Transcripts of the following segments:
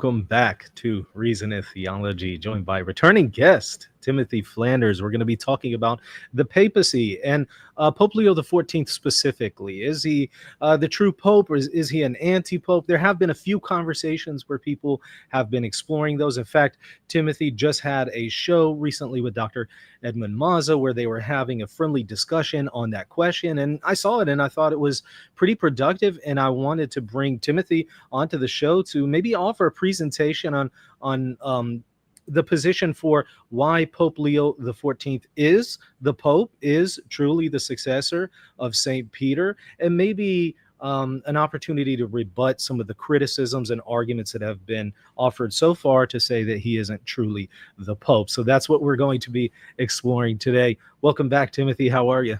Welcome back to Reason and Theology, joined by returning guest Timothy Flanders. We're going to be talking about the papacy and Pope Leo XIV specifically. Is he the true pope, or is he an anti-pope? There have been a few conversations where people have been exploring those. In fact, Timothy just had a show recently with Dr. Edmund Mazza where they were having a friendly discussion on that question, and I saw it and I thought it was pretty productive, and I wanted to bring Timothy onto the show to maybe offer a presentation on the position for why Pope Leo XIV is the Pope, is truly the successor of St. Peter, and maybe an opportunity to rebut some of the criticisms and arguments that have been offered so far to say that he isn't truly the Pope. So that's what we're going to be exploring today. Welcome back, Timothy. How are you?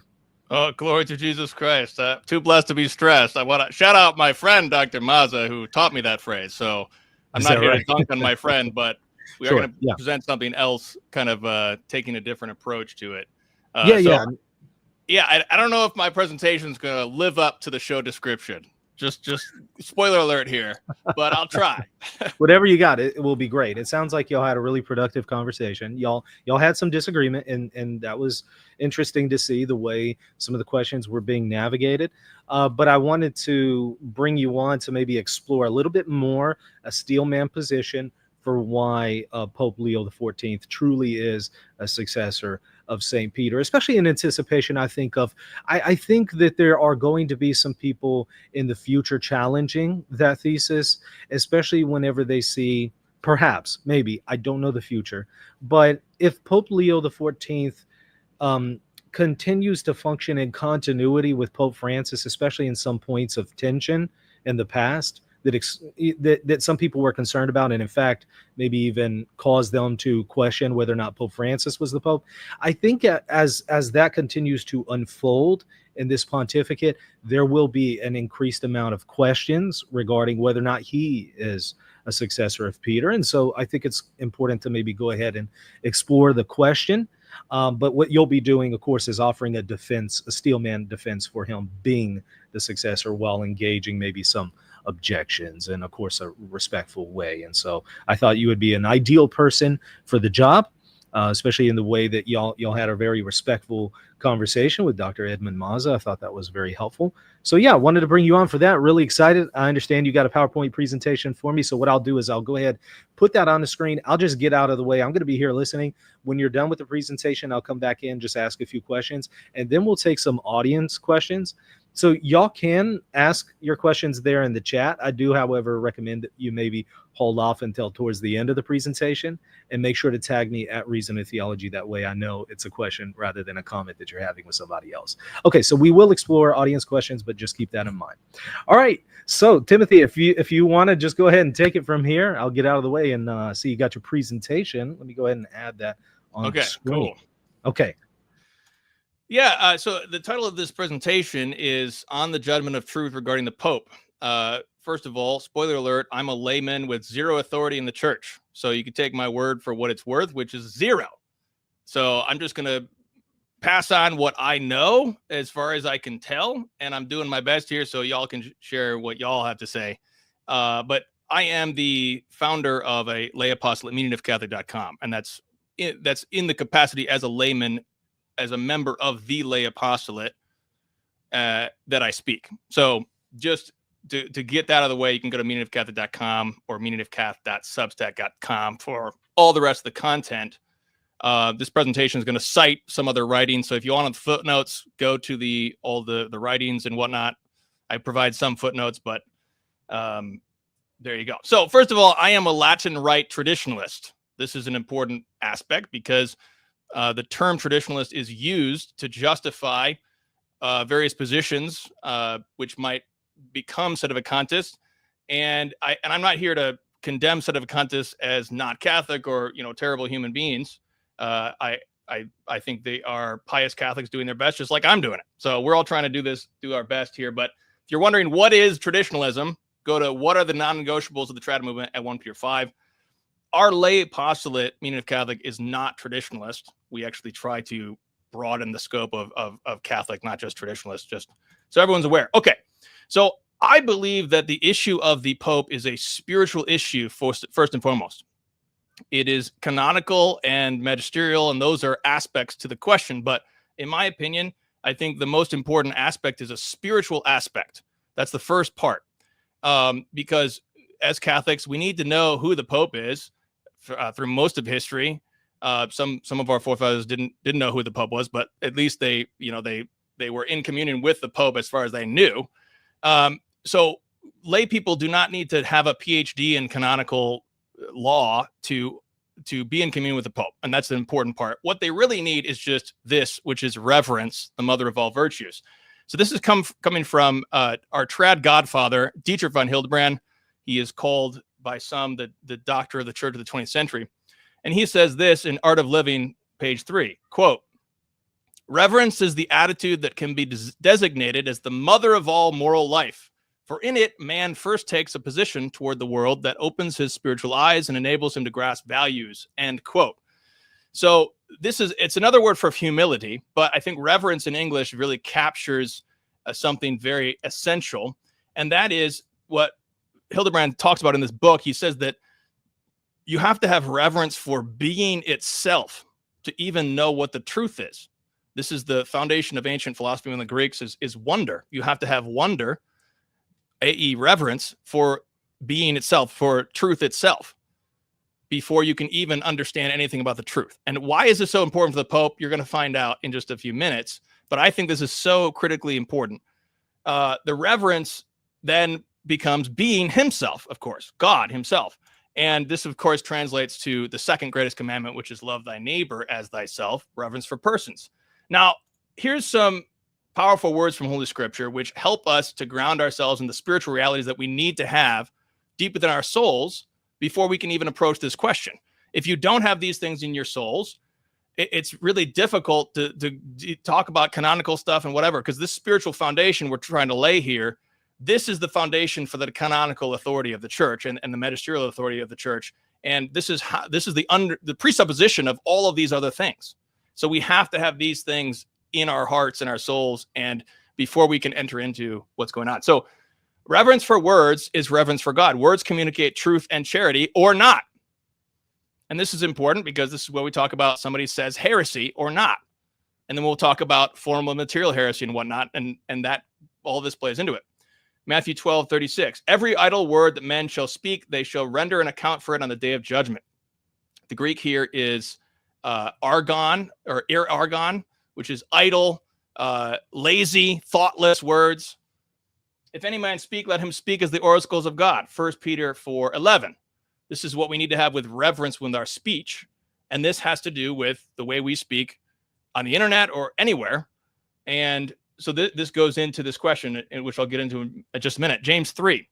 Oh, glory to Jesus Christ. Too blessed to be stressed. I want to shout out my friend, Dr. Mazza, who taught me that phrase. So I'm not here to dunk on my friend, but we are going to present something else, kind of taking a different approach to it. I don't know if my presentation is going to live up to the show description. Just spoiler alert here, but I'll try. Whatever you got, it will be great. It sounds like y'all had a really productive conversation. Y'all had some disagreement, and that was interesting to see the way some of the questions were being navigated. But I wanted to bring you on to maybe explore a little bit more a steelman position for why Pope Leo XIV truly is a successor of St. Peter, especially in anticipation, I think that there are going to be some people in the future challenging that thesis, especially whenever they see, perhaps, maybe, I don't know the future, but if Pope Leo XIV continues to function in continuity with Pope Francis, especially in some points of tension in the past, that some people were concerned about, and in fact maybe even caused them to question whether or not Pope Francis was the Pope. I think as that continues to unfold in this pontificate, there will be an increased amount of questions regarding whether or not he is a successor of Peter. And so I think it's important to maybe go ahead and explore the question. But what you'll be doing, of course, is offering a defense, a steelman defense for him being the successor, while engaging maybe some objections in, of course, a respectful way. And so I thought you would be an ideal person for the job, especially in the way that y'all had a very respectful conversation with Dr. Edmund Mazza. I thought that was very helpful. So yeah, I wanted to bring you on for that. Really excited. I understand you got a PowerPoint presentation for me. So what I'll do is I'll go ahead, put that on the screen. I'll just get out of the way. I'm going to be here listening. When you're done with the presentation, I'll come back in, just ask a few questions, and then we'll take some audience questions. So y'all can ask your questions there in the chat. I do, however, recommend that you maybe hold off until towards the end of the presentation, and make sure to tag me at Reason and Theology. That way I know it's a question rather than a comment that you're having with somebody else. Okay, so we will explore audience questions, but just keep that in mind. All right, so Timothy, if you want to just go ahead and take it from here, I'll get out of the way and see you got your presentation. Let me go ahead and add that on the screen. Cool. Okay. Yeah, so the title of this presentation is On the Judgment of Truth Regarding the Pope. First of all, spoiler alert, I'm a layman with zero authority in the church. So you can take my word for what it's worth, which is zero. So I'm just going to pass on what I know as far as I can tell, and I'm doing my best here so y'all can share what y'all have to say. But I am the founder of a lay apostolate, meaningofcatholic.com, and that's in the capacity as a layman, as a member of the lay apostolate that I speak. So just to get that out of the way, you can go to meaningofcatholic.com or meaningofcatholic.substack.com for all the rest of the content. This presentation is going to cite some other writings. So if you want the footnotes, go to all the writings and whatnot. I provide some footnotes, but there you go. So first of all, I am a Latin Rite traditionalist. This is an important aspect because the term traditionalist is used to justify various positions, which might become sedevacantists. And I'm not here to condemn sedevacantists as not Catholic or terrible human beings. I think they are pious Catholics doing their best, just like I'm doing it. So we're all trying to do our best here. But if you're wondering what is traditionalism, go to what are the non-negotiables of the trad movement at 1 Peter 5. Our lay apostolate, meaning of Catholic, is not traditionalist. We actually try to broaden the scope of Catholic, not just traditionalist, just so everyone's aware. Okay, so I believe that the issue of the Pope is a spiritual issue first and foremost. It is canonical and magisterial, and those are aspects to the question. But in my opinion, I think the most important aspect is a spiritual aspect. That's the first part. Because as Catholics, we need to know who the Pope is through most of history. Some of our forefathers didn't know who the Pope was, but at least they were in communion with the Pope as far as they knew. So lay people do not need to have a PhD in canonical law to be in communion with the Pope, and that's the important part. What they really need is just this, which is reverence, the mother of all virtues. So this is coming from our trad godfather, Dietrich von Hildebrand. He is called by some the doctor of the Church of the 20th century. And he says this in Art of Living, page 3, quote, "Reverence is the attitude that can be designated as the mother of all moral life. For in it, man first takes a position toward the world that opens his spiritual eyes and enables him to grasp values," end quote. So it's another word for humility, but I think reverence in English really captures something very essential. And that is what Hildebrand talks about in this book. He says that you have to have reverence for being itself to even know what the truth is. This is the foundation of ancient philosophy when the Greeks is wonder. You have to have wonder, i.e. reverence, for being itself, for truth itself, before you can even understand anything about the truth. And why is this so important for the Pope? You're going to find out in just a few minutes. But I think this is so critically important. The reverence then becomes being himself, of course, God himself. And this, of course, translates to the second greatest commandment, which is love thy neighbor as thyself, reverence for persons. Now, here's some powerful words from Holy Scripture, which help us to ground ourselves in the spiritual realities that we need to have deep within our souls before we can even approach this question. If you don't have these things in your souls, it's really difficult to talk about canonical stuff and whatever, because this spiritual foundation we're trying to lay here, this is the foundation for the canonical authority of the church and the magisterial authority of the church. And this is the presupposition of all of these other things. So we have to have these things in our hearts and our souls, and before we can enter into what's going on. So reverence for words is reverence for God. Words communicate truth and charity or not. And this is important because this is where we talk about somebody says heresy or not. And then we'll talk about formal material heresy and whatnot. And that all this plays into it. Matthew 12:36. "Every idle word that men shall speak, they shall render an account for it on the day of judgment." The Greek here is argon, or argon, which is idle, lazy, thoughtless words. "If any man speak, let him speak as the oracles of God." 1 Peter 4:11. This is what we need to have with reverence with our speech. And this has to do with the way we speak on the internet or anywhere. And so this goes into this question, which I'll get into in just a minute. James 3.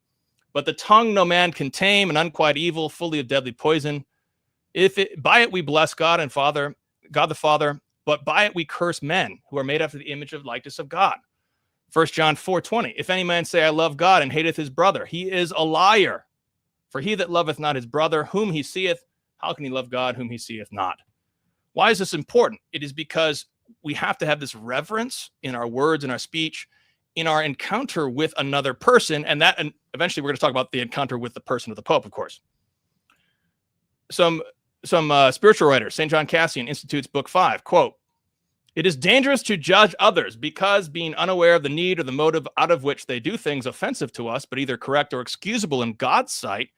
"But the tongue no man can tame, an unquiet evil, fully of deadly poison. By it we bless God the Father, but by it we curse men who are made after the image of likeness of God." 1 John 4:20. "If any man say, I love God, and hateth his brother, he is a liar. For he that loveth not his brother, whom he seeth, how can he love God, whom he seeth not?" Why is this important? It is because we have to have this reverence in our words and our speech, in our encounter with another person, and eventually we're going to talk about the encounter with the person of the Pope, of course. Some spiritual writers, St. John Cassian institutes Book 5, quote, "It is dangerous to judge others because, being unaware of the need or the motive out of which they do things offensive to us, but either correct or excusable in God's sight,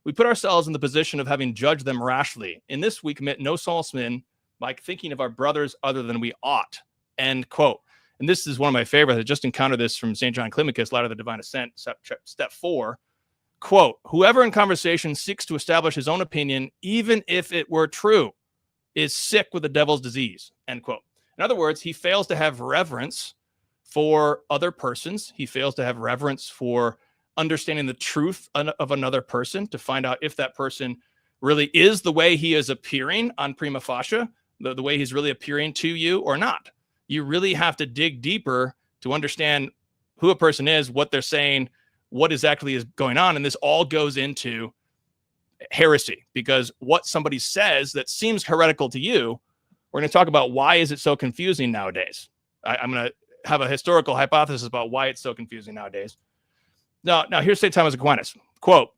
we put ourselves in the position of having judged them rashly. In this, we commit no small sin by thinking of our brothers other than we ought," end quote. And this is one of my favorites. I just encountered this from St. John Climacus, Ladder of the Divine Ascent, step 4. Quote, "Whoever in conversation seeks to establish his own opinion, even if it were true, is sick with the devil's disease," end quote. In other words, he fails to have reverence for other persons. He fails to have reverence for understanding the truth of another person, to find out if that person really is the way he is appearing on prima facie, the way he's really appearing to you or not. You really have to dig deeper to understand who a person is, what they're saying, what exactly is going on. And this all goes into heresy, because what somebody says that seems heretical to you, we're going to talk about why is it so confusing nowadays. I'm going to have a historical hypothesis about why it's so confusing nowadays. Now here's St. Thomas Aquinas. Quote,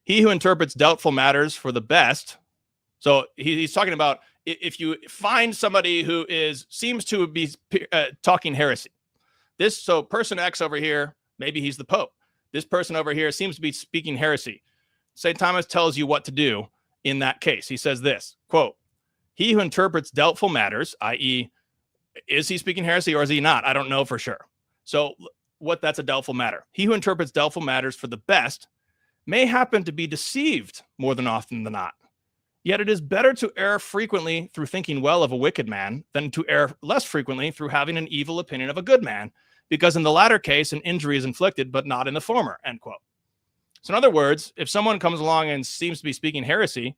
he who interprets doubtful matters for the best. So he's talking about if you find somebody who seems to be talking heresy. So person X over here, maybe he's the Pope. This person over here seems to be speaking heresy. St. Thomas tells you what to do in that case. He says this, quote, he who interprets doubtful matters, i.e., is he speaking heresy or is he not? I don't know for sure. So that's a doubtful matter. He who interprets doubtful matters for the best may happen to be deceived more than often than not. Yet it is better to err frequently through thinking well of a wicked man than to err less frequently through having an evil opinion of a good man, because in the latter case, an injury is inflicted, but not in the former, end quote. So in other words, if someone comes along and seems to be speaking heresy,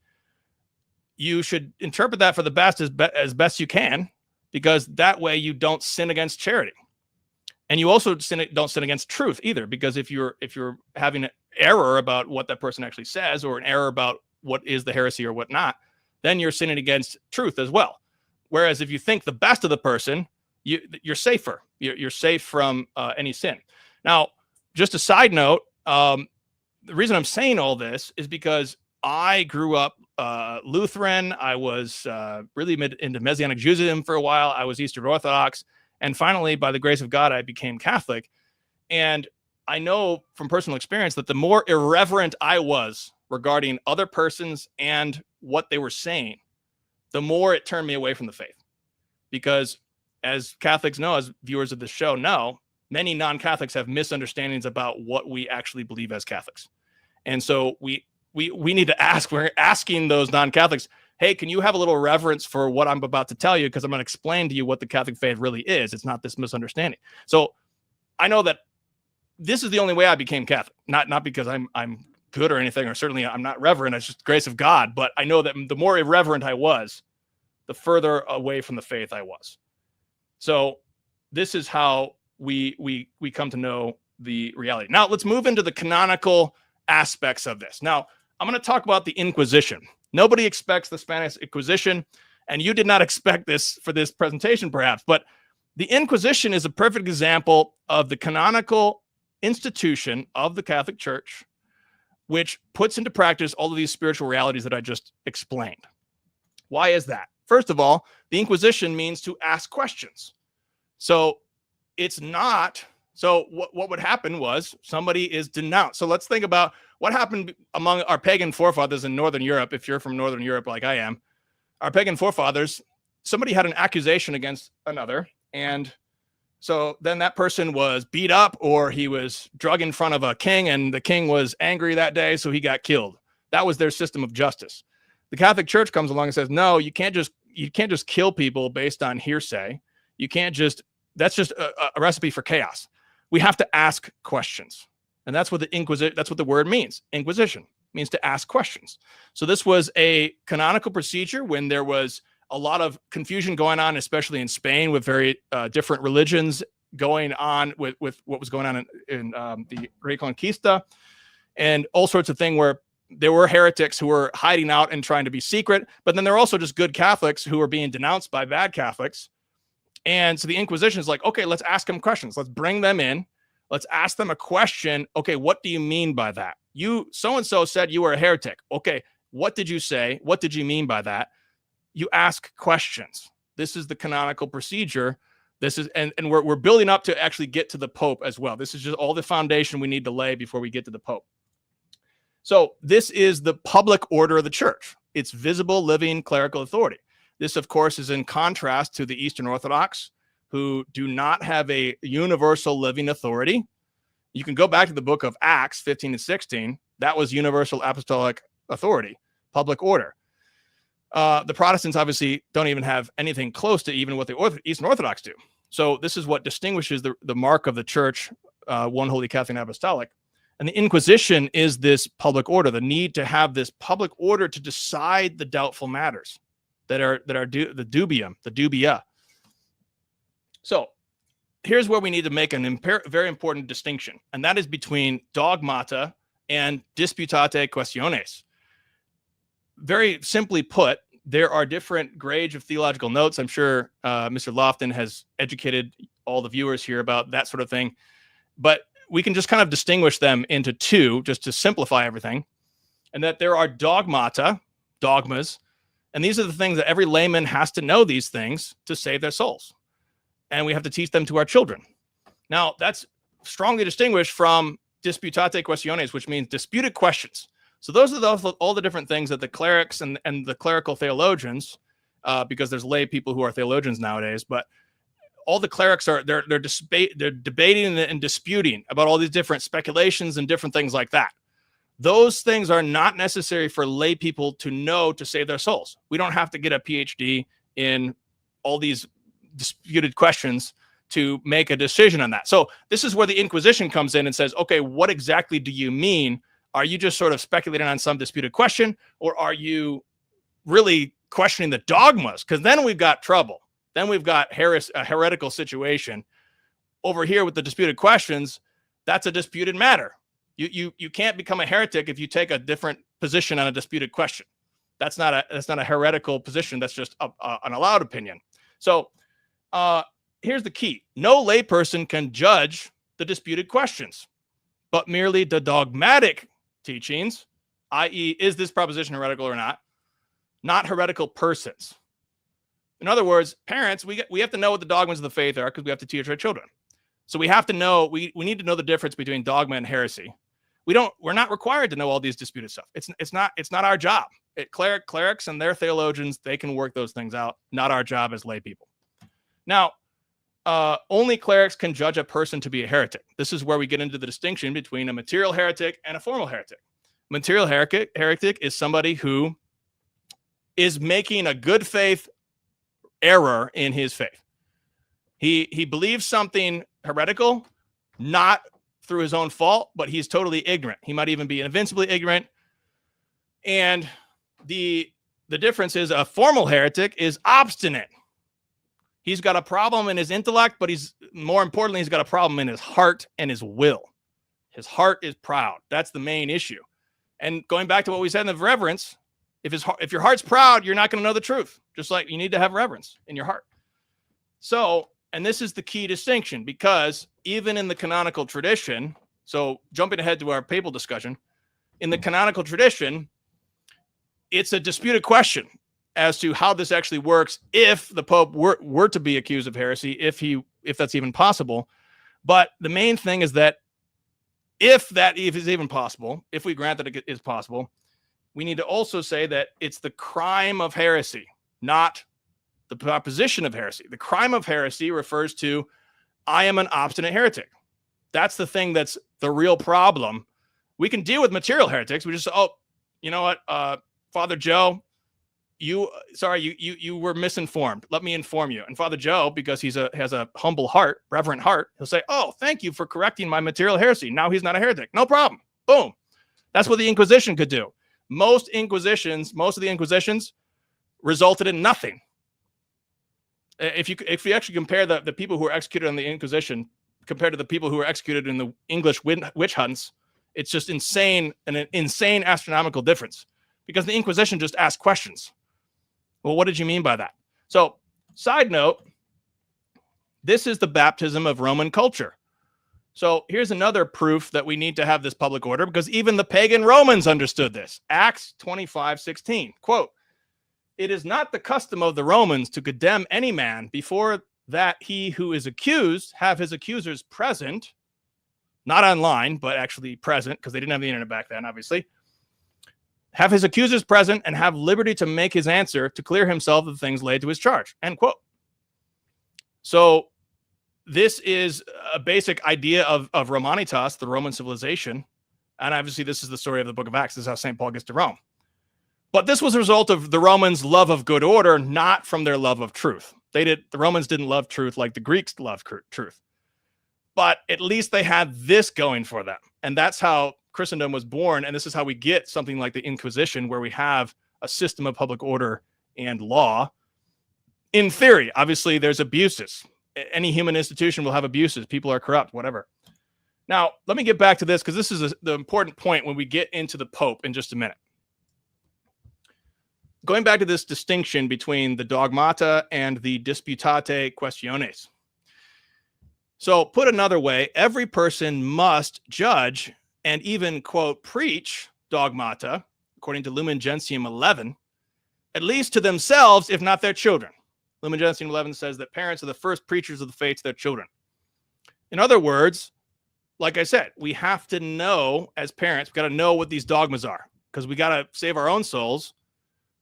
you should interpret that for the best as best you can, because that way you don't sin against charity. And you also don't sin against truth either, because if you're having an error about what that person actually says, or an error about what is the heresy or what not, then you're sinning against truth as well. Whereas if you think the best of the person, you're safer. You're safe from any sin. Now, just a side note, the reason I'm saying all this is because I grew up Lutheran. I was really into Messianic Judaism for a while. I was Eastern Orthodox. And finally, by the grace of God, I became Catholic. And I know from personal experience that the more irreverent I was regarding other persons and what they were saying, the more it turned me away from the faith. Because as Catholics know, as viewers of the show know, many non-Catholics have misunderstandings about what we actually believe as Catholics. And so we need to ask, we're asking those non-Catholics, hey, can you have a little reverence for what I'm about to tell you? Because I'm going to explain to you what the Catholic faith really is. It's not this misunderstanding. So I know that this is the only way I became Catholic, not because I'm good or anything, or certainly I'm not reverent. It's just the grace of God. But I know that the more irreverent I was, the further away from the faith I was. So this is how we come to know the reality. Now let's move into the canonical aspects of this. Now I'm going to talk about the Inquisition. Nobody expects the Spanish Inquisition, and you did not expect this for this presentation, perhaps, but the Inquisition is a perfect example of the canonical institution of the Catholic Church, which puts into practice all of these spiritual realities that I just explained. Why is that? First of all, the Inquisition means to ask questions. So it's not, so what would happen was somebody is denounced. So let's think about what happened among our pagan forefathers in Northern Europe. If you're from Northern Europe like I am, our pagan forefathers, somebody had an accusation against another. And so then that person was beat up, or he was drug in front of a king, and the king was angry that day, so he got killed. That was their system of justice. The Catholic Church comes along and says, no, you can't just kill people based on hearsay. You can't just, that's just a recipe for chaos. We have to ask questions. And that's what that's what the word means. Inquisition means to ask questions. So this was a canonical procedure when there was a lot of confusion going on, especially in Spain, with very different religions going on with what was going on in the Great Conquista, and all sorts of things where there were heretics who were hiding out and trying to be secret, but then there are also just good Catholics who were being denounced by bad Catholics. And so the Inquisition is like, okay, let's ask them questions. Let's bring them in. Let's ask them a question. Okay, what do you mean by that? You, so-and-so said you were a heretic. Okay, what did you say? What did you mean by that? You ask questions. This is the canonical procedure. This is, and we're building up to actually get to the Pope as well. This is just all the foundation we need to lay before we get to the Pope. So this is the public order of the church. It's visible, living, clerical authority. This, of course, is in contrast to the Eastern Orthodox, who do not have a universal living authority. You can go back to the book of Acts 15 and 16. That was universal apostolic authority, public order. The Protestants obviously don't even have anything close to even what the Eastern Orthodox do. So this is what distinguishes the mark of the church, one holy Catholic and apostolic. And the Inquisition is this public order, the need to have this public order to decide the doubtful matters that are the dubia. So here's where we need to make a very important distinction, and that is between dogmata and disputate questiones. Very simply put, there are different grades of theological notes. I'm sure Mr. Lofton has educated all the viewers here about that sort of thing. But we can just kind of distinguish them into two, just to simplify everything, and that there are dogmata, dogmas, and these are the things that every layman has to know these things to save their souls. And we have to teach them to our children. Now, that's strongly distinguished from disputate questiones, which means disputed questions. So those are all the different things that the clerics and the clerical theologians, because there's lay people who are theologians nowadays, but all the clerics are they're debating and disputing about all these different speculations and different things like that. Those things are not necessary for lay people to know to save their souls. We don't have to get a PhD in all these disputed questions to make a decision on that. So this is where the Inquisition comes in and says, okay, what exactly do you mean? Are you just sort of speculating on some disputed question, or are you really questioning the dogmas? Because then we've got trouble. Then we've got a heretical situation. Over here with the disputed questions, that's a disputed matter. You can't become a heretic if you take a different position on a disputed question. That's not a heretical position. That's just an allowed opinion. So here's the key. No layperson can judge the disputed questions, but merely the dogmatic teachings, i.e., is this proposition heretical or not heretical persons. In other words, parents, we have to know what the dogmas of the faith are because we have to teach our children. So we have to know, we need to know the difference between dogma and heresy. We're not required to know all these disputed stuff. It's not our job. Clerics and their theologians, they can work those things out. Not our job as lay people. Now, only clerics can judge a person to be a heretic. This is where we get into the distinction between a material heretic and a formal heretic. Material heretic is somebody who is making a good faith error in his faith. He believes something heretical, not through his own fault, but he's totally ignorant. He might even be invincibly ignorant. And the difference is a formal heretic is obstinate. He's got a problem in his intellect, but more importantly, he's got a problem in his heart and his will. His heart is proud. That's the main issue. And going back to what we said in the Reverence, if your heart's proud, you're not going to know the truth. Just like you need to have reverence in your heart. So, and this is the key distinction, because even in the canonical tradition, so jumping ahead to our papal discussion, in the canonical tradition, it's a disputed question as to how this actually works if the Pope were to be accused of heresy, if that's even possible. But the main thing is that if it's even possible, if we grant that it is possible, we need to also say that it's the crime of heresy, not the proposition of heresy. The crime of heresy refers to, I am an obstinate heretic. That's the thing that's the real problem. We can deal with material heretics. We just, you know what, Father Joe, you were misinformed. Let me inform you. And Father Joe, because he has a humble heart, reverent heart, he'll say, oh, thank you for correcting my material heresy. Now he's not a heretic. No problem. Boom. That's what the Inquisition could do. Most of the Inquisitions resulted in nothing. If you actually compare the people who were executed on the Inquisition compared to the people who were executed in the English witch hunts, it's just an insane astronomical difference, because the Inquisition just asked questions. Well, what did you mean by that? So, side note, this is the baptism of Roman culture. So here's another proof that we need to have this public order, because even the pagan Romans understood this. Acts 25:16, quote, "It is not the custom of the Romans to condemn any man before that he who is accused have his accusers present," not online, but actually present, because they didn't have the internet back then, obviously, "have his accusers present and have liberty to make his answer to clear himself of the things laid to his charge," end quote. So this is a basic idea of Romanitas, the Roman civilization. And obviously this is the story of the book of Acts. This is how St. Paul gets to Rome. But this was a result of the Romans' love of good order, not from their love of truth. The Romans didn't love truth like the Greeks loved truth. But at least they had this going for them. And that's how Christendom was born. And this is how we get something like the Inquisition, where we have a system of public order and law. In theory, obviously there's abuses. Any human institution will have abuses. People are corrupt, whatever. Now, let me get back to this, because this is the important point when we get into the Pope in just a minute. Going back to this distinction between the dogmata and the disputate questiones. So put another way, every person must judge and even, quote, preach dogmata, according to Lumen Gentium 11, at least to themselves, if not their children. Lumen Gentium 11 says that parents are the first preachers of the faith to their children. In other words, like I said, we have to know as parents, we got to know what these dogmas are, because we got to save our own souls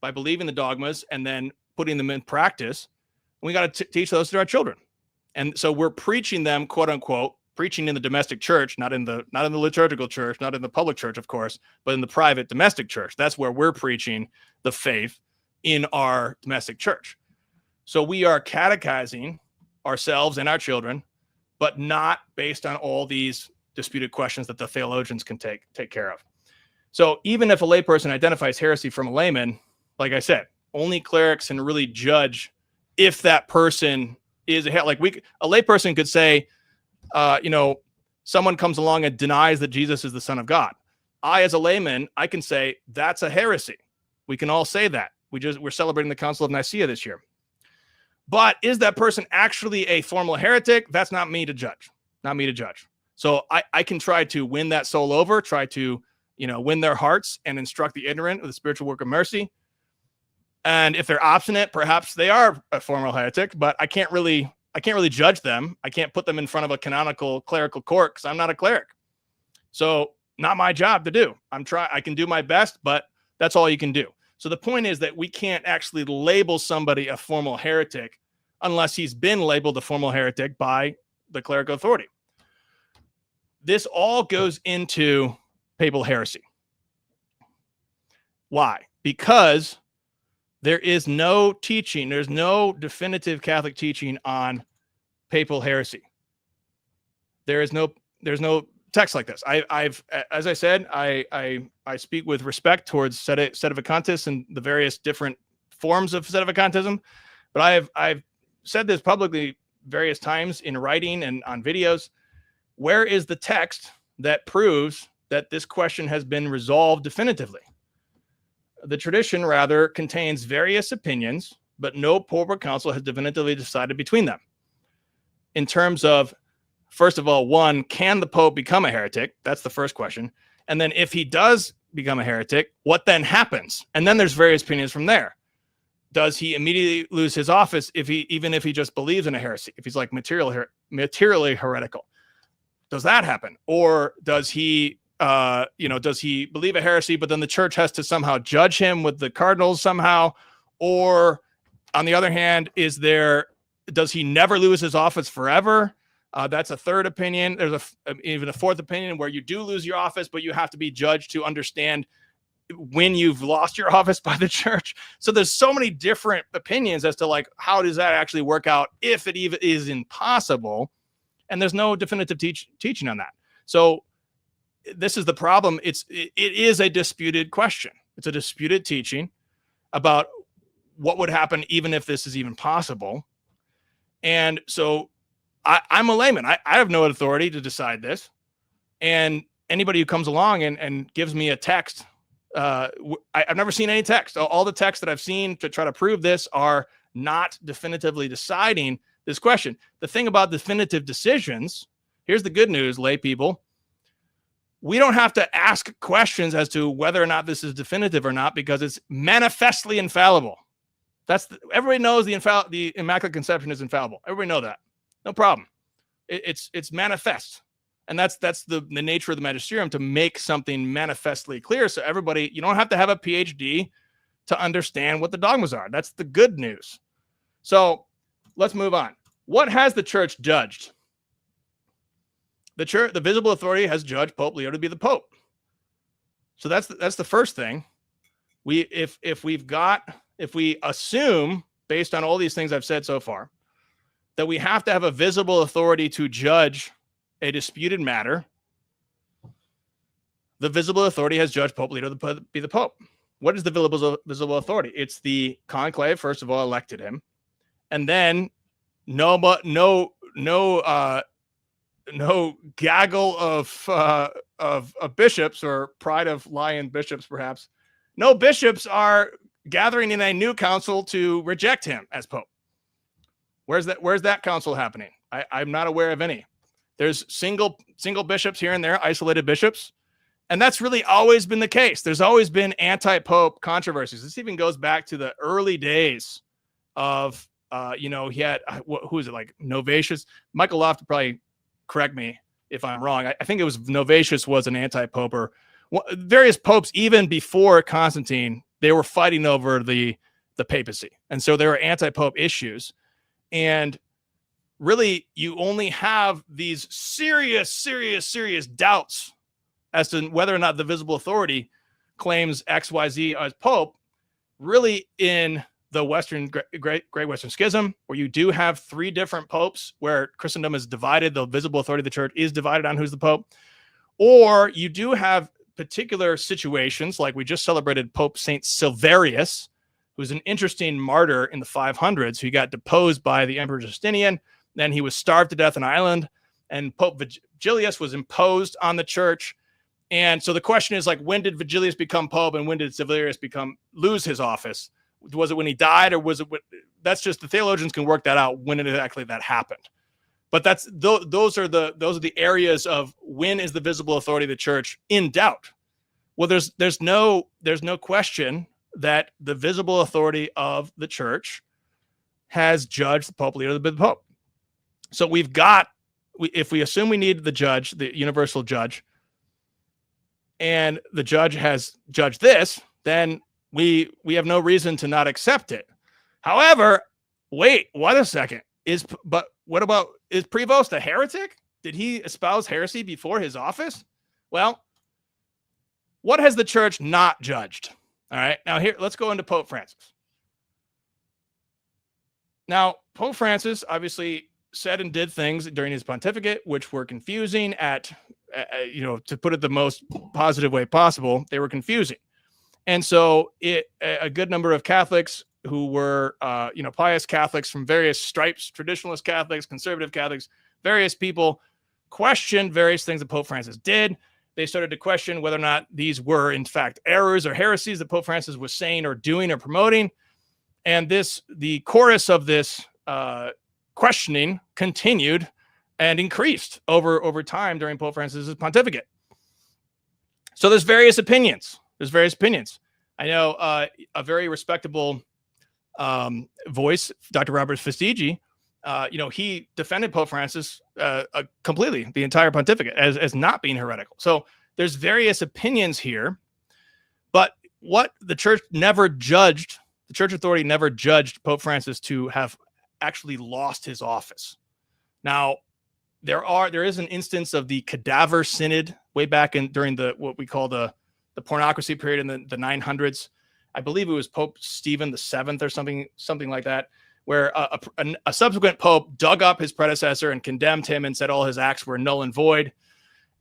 by believing the dogmas and then putting them in practice. We got to teach those to our children. And so we're preaching them, quote unquote, preaching in the domestic church, not in the liturgical church, not in the public church, of course, but in the private domestic church. That's where we're preaching the faith in our domestic church. So we are catechizing ourselves and our children, but not based on all these disputed questions that the theologians can take care of. So even if a layperson identifies heresy from a layman, like I said, only clerics can really judge if that person is a layperson could say, someone comes along and denies that Jesus is the Son of God. I, as a layman, I can say that's a heresy. We can all say that. We're celebrating the Council of Nicaea this year. But is that person actually a formal heretic? That's not me to judge. Not me to judge. So I can try to win that soul over, try to, win their hearts and instruct the ignorant with the spiritual work of mercy. And if they're obstinate, perhaps they are a formal heretic, but I can't really judge them. I can't put them in front of a canonical clerical court because I'm not a cleric. So not my job to do. I can do my best, but that's all you can do. So the point is that we can't actually label somebody a formal heretic unless he's been labeled a formal heretic by the clerical authority. This all goes into papal heresy. Why? Because there is no teaching, there's no definitive Catholic teaching on papal heresy. There's no text like this. I've as I said, I speak with respect towards sedevacantists and the various different forms of sedevacantism, but I've said this publicly various times in writing and on videos. Where is the text that proves that this question has been resolved definitively? The tradition rather contains various opinions, but no Pope or Council has definitively decided between them. In terms of, first of all, one, can the Pope become a heretic? That's the first question. And then if he does become a heretic, what then happens? And then there's various opinions from there. Does he immediately lose his office even if he just believes in a heresy? If he's like materially heretical, does that happen? Or does he does he believe a heresy, but then the church has to somehow judge him with the cardinals somehow? Or on the other hand, does he never lose his office forever? That's a third opinion. There's even a fourth opinion where you do lose your office, but you have to be judged to understand when you've lost your office by the church. So there's so many different opinions as to like, how does that actually work out if it even is impossible? And there's no definitive teaching on that. So this is the problem. It is a disputed question. It's a disputed teaching about what would happen even if this is even possible. And so I'm a layman. I have no authority to decide this. And anybody who comes along and gives me a text, I've never seen any text. All the texts that I've seen to try to prove this are not definitively deciding this question. The thing about definitive decisions, here's the good news, lay people. We don't have to ask questions as to whether or not this is definitive or not, because it's manifestly infallible. Everybody knows the Immaculate Conception is infallible. Everybody know that. No problem. It's manifest. And that's the nature of the magisterium, to make something manifestly clear. So everybody, you don't have to have a PhD to understand what the dogmas are. That's the good news. So let's move on. What has the church judged? The visible authority has judged Pope Leo to be the Pope. So that's the first thing. If we assume, based on all these things I've said so far, that we have to have a visible authority to judge a disputed matter, the visible authority has judged Pope Leo to be the Pope. What is the visible authority? It's the conclave, first of all, elected him, and then no gaggle of bishops, or pride of lion bishops, perhaps. No bishops are gathering in a new council to reject him as Pope. Where's that council happening? I'm not aware of any. There's single bishops here and there, isolated bishops. And that's really always been the case. There's always been anti-pope controversies. This even goes back to the early days of, he had, who is it, like Novatius? Michael Loft would probably correct me if I'm wrong. I think it was Novatius was an anti-pope, or various popes, even before Constantine, they were fighting over the papacy. And so there were anti-pope issues. And really, you only have these serious doubts as to whether or not the visible authority claims XYZ as Pope, really in the Great Western Schism, where you do have 3 different popes, where Christendom is divided, the visible authority of the church is divided on who's the Pope. Or you do have particular situations, like we just celebrated Pope Saint Silverius, who's an interesting martyr in the 500s, who got deposed by the Emperor Justinian. Then he was starved to death in Ireland, and Pope Vigilius was imposed on the church. And so the question is, like, when did Vigilius become Pope, and when did Silverius lose his office? Was it when he died, or was it that's just, the theologians can work that out when exactly that happened. But those are the areas of when is the visible authority of the church in doubt. Well, there's no question that the visible authority of the church has judged the Pope Leo the Pope. So if we assume we need the judge, the universal judge, and the judge has judged this, then we have no reason to not accept it. However, wait a second. But what about, is Prevost a heretic? Did he espouse heresy before his office? Well, what has the church not judged? All right, now here, let's go into Pope Francis. Now, Pope Francis obviously said and did things during his pontificate which were confusing to put it the most positive way possible. They were confusing. And so a good number of Catholics who were, pious Catholics from various stripes, traditionalist Catholics, conservative Catholics, various people questioned various things that Pope Francis did. They started to question whether or not these were, in fact, errors or heresies that Pope Francis was saying or doing or promoting. And the chorus of this questioning continued and increased over time during Pope Francis's pontificate. So there's various opinions. I know a very respectable voice, Dr. Robert Fastigi, he defended Pope Francis completely, the entire pontificate, as not being heretical. So there's various opinions here, but what the church authority never judged Pope Francis to have actually lost his office. Now, there is an instance of the cadaver synod way back during what we call the pornocracy period in the 900s. I believe it was Pope Stephen VII or something like that, where a subsequent pope dug up his predecessor and condemned him and said all his acts were null and void.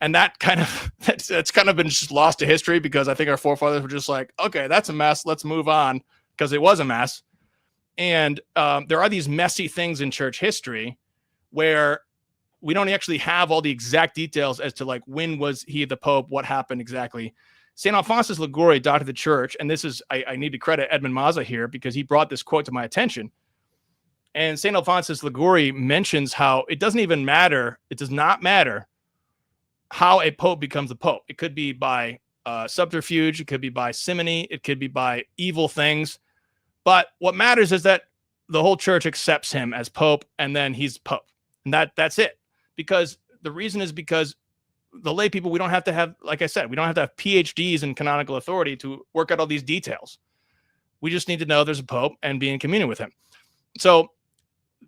And that's kind of been just lost to history, because I think our forefathers were just like, okay, that's a mess, let's move on, because it was a mess. And there are these messy things in church history where we don't actually have all the exact details as to, like, when was he the pope, what happened exactly. St. Alphonsus Liguori, doctor of the church, and this is, I need to credit Edmund Mazza here, because he brought this quote to my attention. And St. Alphonsus Liguori mentions how it does not matter how a pope becomes a pope. It could be by subterfuge, it could be by simony, it could be by evil things. But what matters is that the whole church accepts him as pope, and then he's pope. And that's it. Because the reason is because the lay people, we don't have to have, like I said, we don't have to have PhDs in canonical authority to work out all these details. We just need to know there's a pope and be in communion with him. So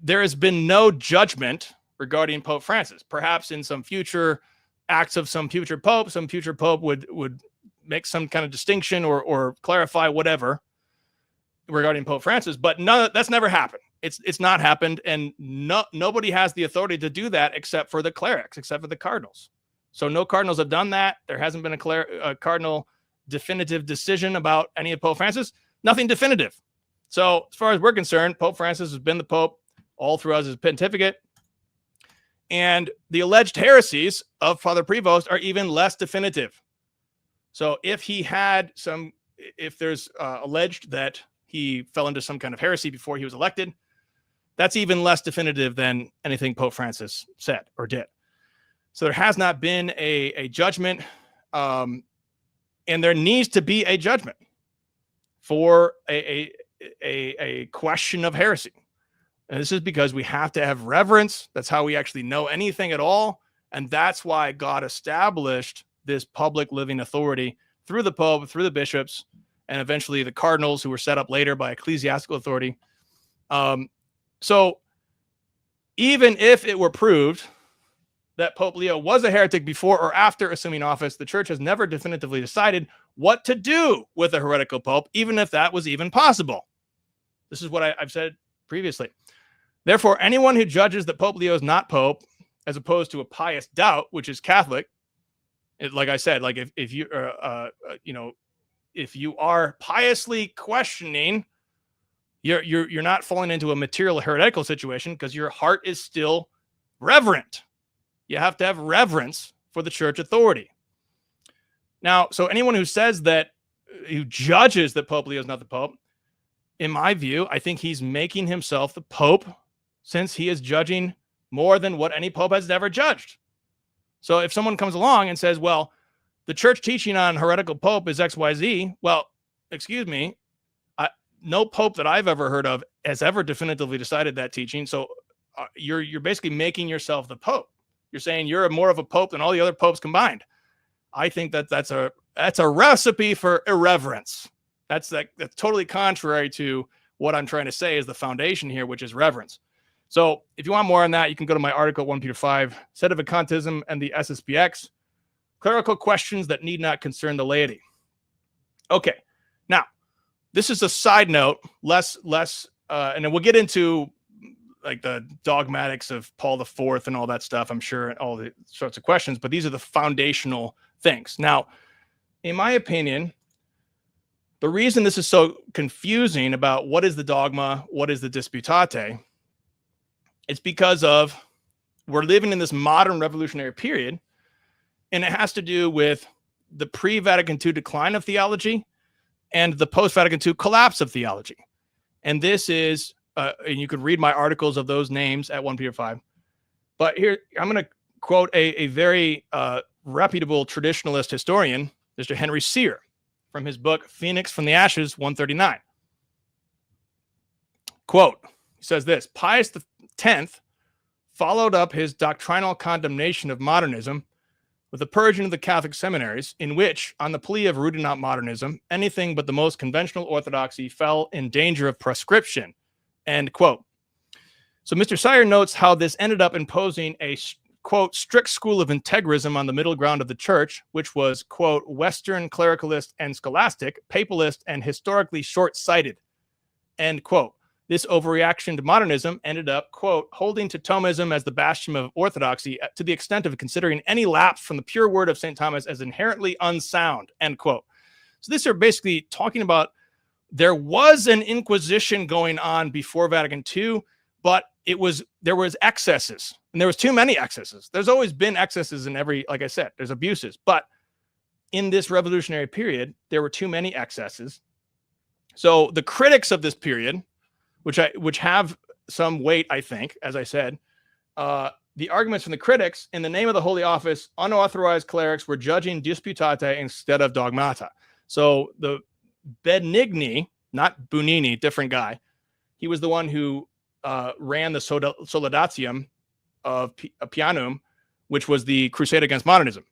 there has been no judgment regarding Pope Francis. Perhaps in some future acts of some future pope would make some kind of distinction or clarify whatever regarding Pope Francis, but that's never happened. It's not happened, and nobody has the authority to do that except for the clerics, except for the cardinals. So no cardinals have done that. There hasn't been a cardinal definitive decision about any of Pope Francis. Nothing definitive. So as far as we're concerned, Pope Francis has been the Pope all throughout his pontificate. And the alleged heresies of Father Prevost are even less definitive. So if there's alleged that he fell into some kind of heresy before he was elected, That's even less definitive than anything Pope Francis said or did. So there has not been a judgment, and there needs to be a judgment for a question of heresy. And this is because we have to have reverence. That's how we actually know anything at all. And that's why God established this public living authority through the Pope, through the bishops, and eventually the cardinals, who were set up later by ecclesiastical authority. So even if it were proved that Pope Leo was a heretic before or after assuming office, the church has never definitively decided what to do with a heretical pope, even if that was even possible. This is what I've said previously. Therefore, anyone who judges that Pope Leo is not pope, as opposed to a pious doubt, which is Catholic, like I said, like if you if you are piously questioning, you're not falling into a material heretical situation because your heart is still reverent. You have to have reverence for the church authority. Now, so anyone who says that, who judges that Pope Leo is not the Pope, in my view, I think he's making himself the Pope, since he is judging more than what any Pope has ever judged. So if someone comes along and says, well, the church teaching on heretical Pope is XYZ, well, excuse me, no Pope that I've ever heard of has ever definitively decided that teaching. So you're basically making yourself the Pope. You're saying you're more of a Pope than all the other popes combined. I think that's a recipe for irreverence. That's totally contrary to what I'm trying to say is the foundation here, which is reverence. So if you want more on that, you can go to my article, 1 Peter 5, Sedevacantism and the SSPX, clerical questions that need not concern the laity. Okay, now, this is a side note, less, and then we'll get into like the dogmatics of Paul IV and all that stuff, I'm sure, and all the sorts of questions, but these are the foundational things. Now, in my opinion, the reason this is so confusing about what is the dogma, what is the disputate, it's because of we're living in this modern revolutionary period, and it has to do with the pre-Vatican II decline of theology and the post-Vatican II collapse of theology. And this is, and you can read my articles of those names at 1 Peter 5. But here, I'm going to quote a very reputable traditionalist historian, Mr. Henry Sear, from his book, Phoenix from the Ashes, 139. Quote, he says this: Pius X followed up his doctrinal condemnation of modernism with the purging of the Catholic seminaries, in which, on the plea of rooting out modernism, anything but the most conventional orthodoxy fell in danger of proscription. End quote. So Mr. Sear notes how this ended up imposing a, quote, strict school of integrism on the middle ground of the church, which was, quote, Western clericalist and scholastic, papalist and historically short-sighted, end quote. This overreaction to modernism ended up, quote, holding to Thomism as the bastion of orthodoxy to the extent of considering any lapse from the pure word of St. Thomas as inherently unsound, end quote. So these are basically talking about there was an inquisition going on before Vatican II, but there was excesses, and there was too many excesses. There's always been excesses in every, like I said, there's abuses, but in this revolutionary period, there were too many excesses. So the critics of this period, which have some weight, I think, as I said, the arguments from the critics, in the name of the Holy Office, unauthorized clerics were judging disputate instead of dogmata. So the Benigni, not Bunini, different guy, he was the one who ran the Solidatium of Pianum, which was the crusade against modernism.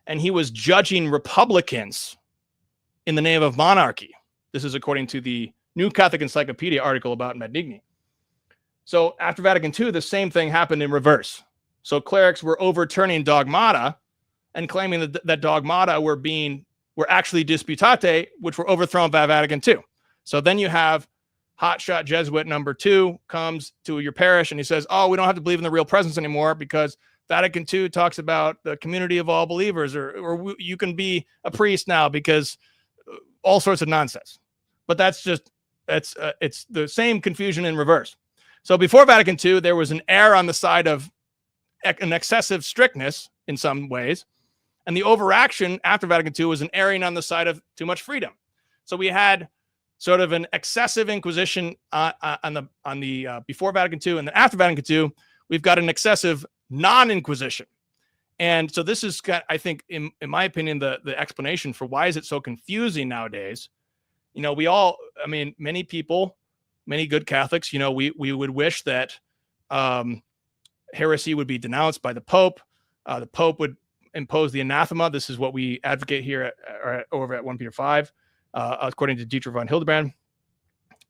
And he was judging republicans in the name of monarchy. This is according to the New Catholic Encyclopedia article about Benigni. So after Vatican II, the same thing happened in reverse. So clerics were overturning dogmata and claiming that dogmata were actually disputate, which were overthrown by Vatican II. So then you have hotshot Jesuit number 2 comes to your parish and he says, oh, we don't have to believe in the real presence anymore because Vatican II talks about the community of all believers, or you can be a priest now because all sorts of nonsense. But that's just, it's the same confusion in reverse. So before Vatican II, there was an err on the side of an excessive strictness in some ways. And the overaction after Vatican II was an erring on the side of too much freedom. So we had sort of an excessive inquisition on the before Vatican II, and then after Vatican II, we've got an excessive non-inquisition. And so this is, I think, in my opinion, the explanation for why is it so confusing nowadays. Many people, many good Catholics, we would wish that heresy would be denounced by the Pope. The Pope would impose the anathema. This is what we advocate here over at 1 Peter 5, according to Dietrich von Hildebrand.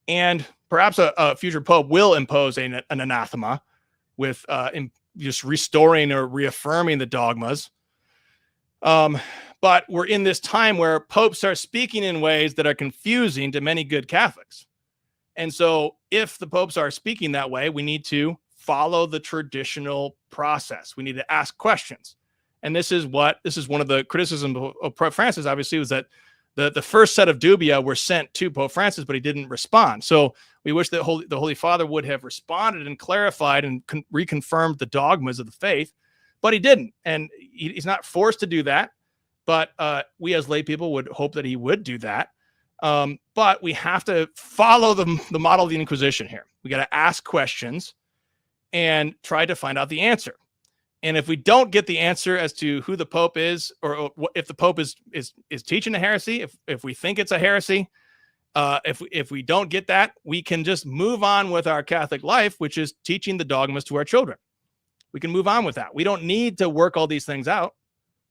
And perhaps a future Pope will impose an anathema with just restoring or reaffirming the dogmas. But we're in this time where popes are speaking in ways that are confusing to many good Catholics. And so if the popes are speaking that way, we need to follow the traditional process. We need to ask questions. And this is one of the criticisms of Pope Francis, obviously, was that the first set of dubia were sent to Pope Francis, but he didn't respond. So we wish that the Holy Father would have responded and clarified and reconfirmed the dogmas of the faith, but he didn't. And he's not forced to do that. But we as lay people would hope that he would do that. But we have to follow the model of the Inquisition here. We got to ask questions and try to find out the answer. And if we don't get the answer as to who the Pope is, or if the Pope is teaching a heresy, if we think it's a heresy, if we don't get that, we can just move on with our Catholic life, which is teaching the dogmas to our children. We can move on with that. We don't need to work all these things out,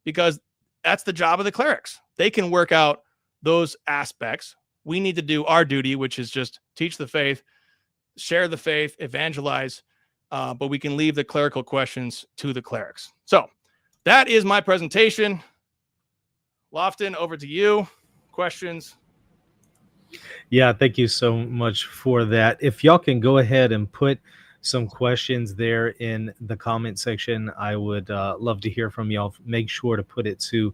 because that's the job of the clerics. They can work out those aspects. We need to do our duty, which is just teach the faith, share the faith, evangelize, but we can leave the clerical questions to the clerics. So that is my presentation. Lofton, over to you. Questions? Yeah, thank you so much for that. If y'all can go ahead and put some questions there in the comment section, I would love to hear from y'all. Make sure to put it to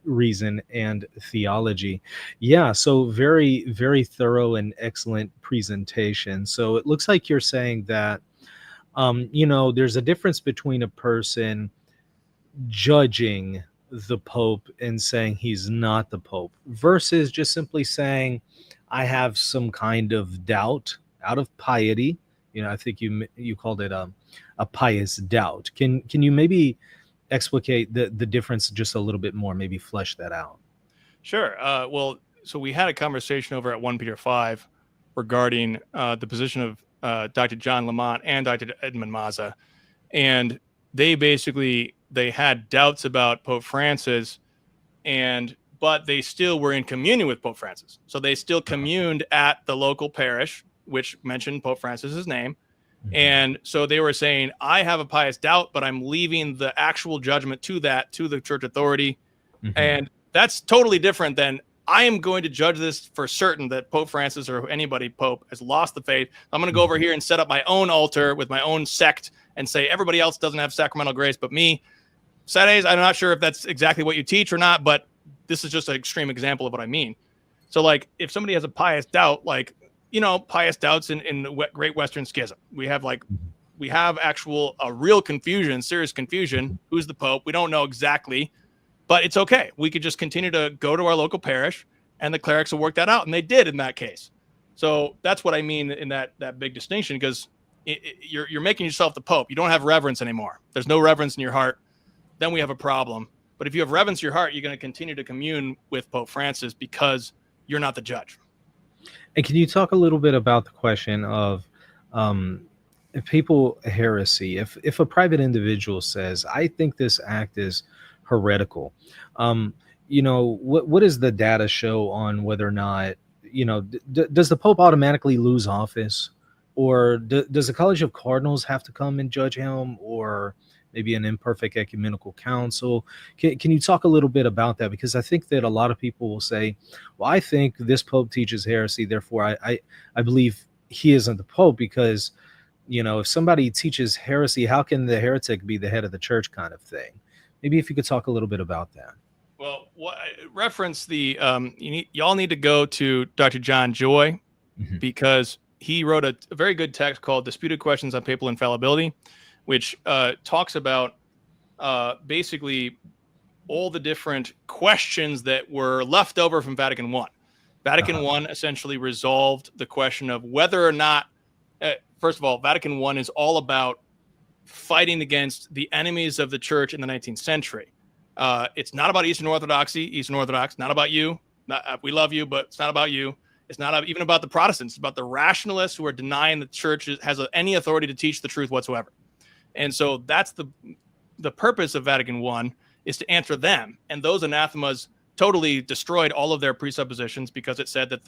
@Reason and Theology. Yeah, so very, very thorough and excellent presentation. So it looks like you're saying that there's a difference between a person judging the Pope and saying he's not the Pope versus just simply saying, I have some kind of doubt out of piety. I think you called it a pious doubt. Can you maybe explicate the difference just a little bit more, maybe flesh that out? Sure. So we had a conversation over at 1 Peter 5 regarding the position of Dr. John Lamont and Dr. Edmund Mazza. And they had doubts about Pope Francis, but they still were in communion with Pope Francis. So they still communed at the local parish, which mentioned Pope Francis's name. Mm-hmm. And so they were saying, I have a pious doubt, but I'm leaving the actual judgment to the church authority. Mm-hmm. And that's totally different than, I am going to judge this for certain that Pope Francis or anybody Pope has lost the faith. I'm going to go over here and set up my own altar with my own sect and say everybody else doesn't have sacramental grace but me. Sades, I'm not sure if that's exactly what you teach or not, but this is just an extreme example of what I mean. So like if somebody has a pious doubt, like, pious doubts in the Great Western Schism, we have a real confusion, serious confusion. Who's the Pope? We don't know exactly. But it's okay. We could just continue to go to our local parish, and the clerics will work that out, and they did in that case. So that's what I mean in that big distinction, because you're making yourself the Pope. You don't have reverence anymore. There's no reverence in your heart. Then we have a problem. But if you have reverence in your heart, you're going to continue to commune with Pope Francis because you're not the judge. And can you talk a little bit about the question of if people heresy? If a private individual says, I think this act is heretical, what does the data show on whether or not, does the Pope automatically lose office, or does the College of Cardinals have to come and judge him, or maybe an imperfect ecumenical council? Can you talk a little bit about that? Because I think that a lot of people will say, well, I think this Pope teaches heresy, therefore I believe he isn't the Pope, because if somebody teaches heresy, how can the heretic be the head of the church, kind of thing? Maybe if you could talk a little bit about that. Well, reference the y'all need to go to Dr. John Joy, mm-hmm. because he wrote a very good text called Disputed Questions on Papal Infallibility, which talks about basically all the different questions that were left over from Vatican I. Vatican I essentially resolved the question of whether or not, first of all, Vatican I is all about fighting against the enemies of the church in the 19th century. It's not about Eastern Orthodoxy, Eastern Orthodox, not about you. We love you, but it's not about you. It's not even about the Protestants. It's about the rationalists who are denying the church has any authority to teach the truth whatsoever. And so that's the purpose of Vatican I, is to answer them. And those anathemas totally destroyed all of their presuppositions, because it said that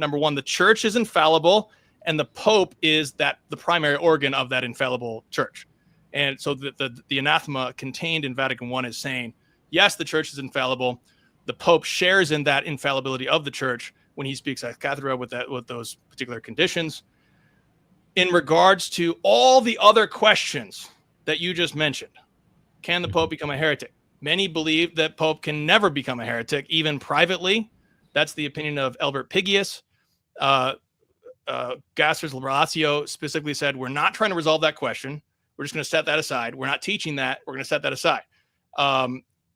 number one, the church is infallible, and the Pope is the primary organ of that infallible church. And so the anathema contained in Vatican I is saying, yes, the church is infallible. The Pope shares in that infallibility of the church when he speaks ex cathedra with those particular conditions. In regards to all the other questions that you just mentioned, can the Pope become a heretic? Many believe that Pope can never become a heretic, even privately. That's the opinion of Albert Pigius. Gasser's Relatio specifically said, we're not trying to resolve that question. We're just going to set that aside. We're not teaching that. We're going to set that aside.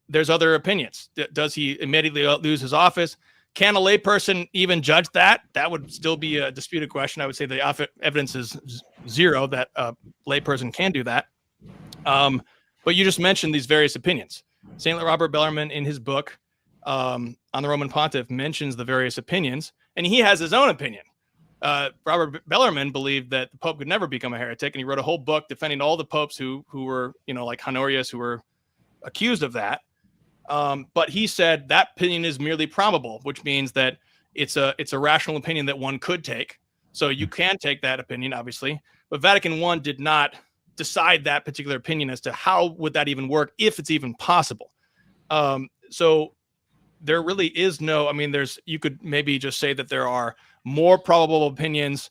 There's other opinions. Does he immediately lose his office? Can a layperson even judge that? That would still be a disputed question. I would say the evidence is zero that a layperson can do that. But you just mentioned these various opinions. St. Robert Bellarmine, in his book on the Roman Pontiff, mentions the various opinions, and he has his own opinion. Robert Bellarmine believed that the Pope could never become a heretic, and he wrote a whole book defending all the popes who were, like Honorius, who were accused of that. But he said that opinion is merely probable, which means that it's a rational opinion that one could take. So you can take that opinion, obviously. But Vatican I did not decide that particular opinion as to how would that even work, if it's even possible. So there really is no, you could maybe just say that there are more probable opinions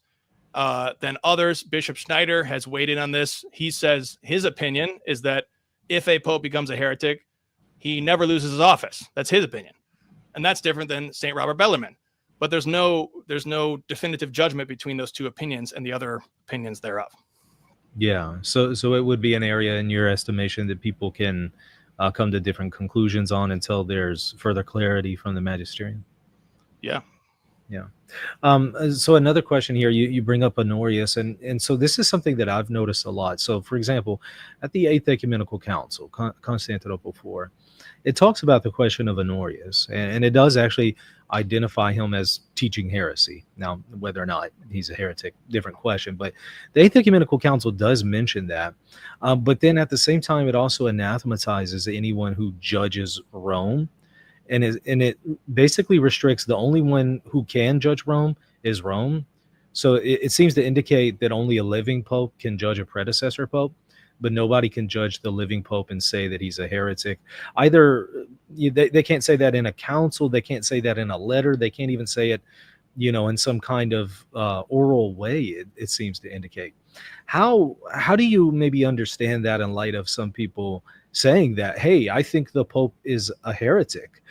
than others. Bishop Schneider has weighed in on this. He says his opinion is that if a pope becomes a heretic, he never loses his office. That's his opinion. And that's different than St. Robert Bellarmine. But there's no definitive judgment between those two opinions and the other opinions thereof. Yeah. So it would be an area in your estimation that people can come to different conclusions on until there's further clarity from the magisterium. Yeah. Yeah. So another question here, you bring up Honorius, and so this is something that I've noticed a lot. So, for example, at the Eighth Ecumenical Council, Constantinople IV, it talks about the question of Honorius, and it does actually identify him as teaching heresy. Now, whether or not he's a heretic, different question, but the Eighth Ecumenical Council does mention that. But then at the same time, it also anathematizes anyone who judges Rome. And it basically restricts the only one who can judge Rome is Rome. So it seems to indicate that only a living pope can judge a predecessor pope, but nobody can judge the living pope and say that he's a heretic. Either they can't say that in a council, they can't say that in a letter, they can't even say it, in some kind of oral way. It seems to indicate. How do you maybe understand that in light of some people saying that, hey, I think the Pope is a heretic?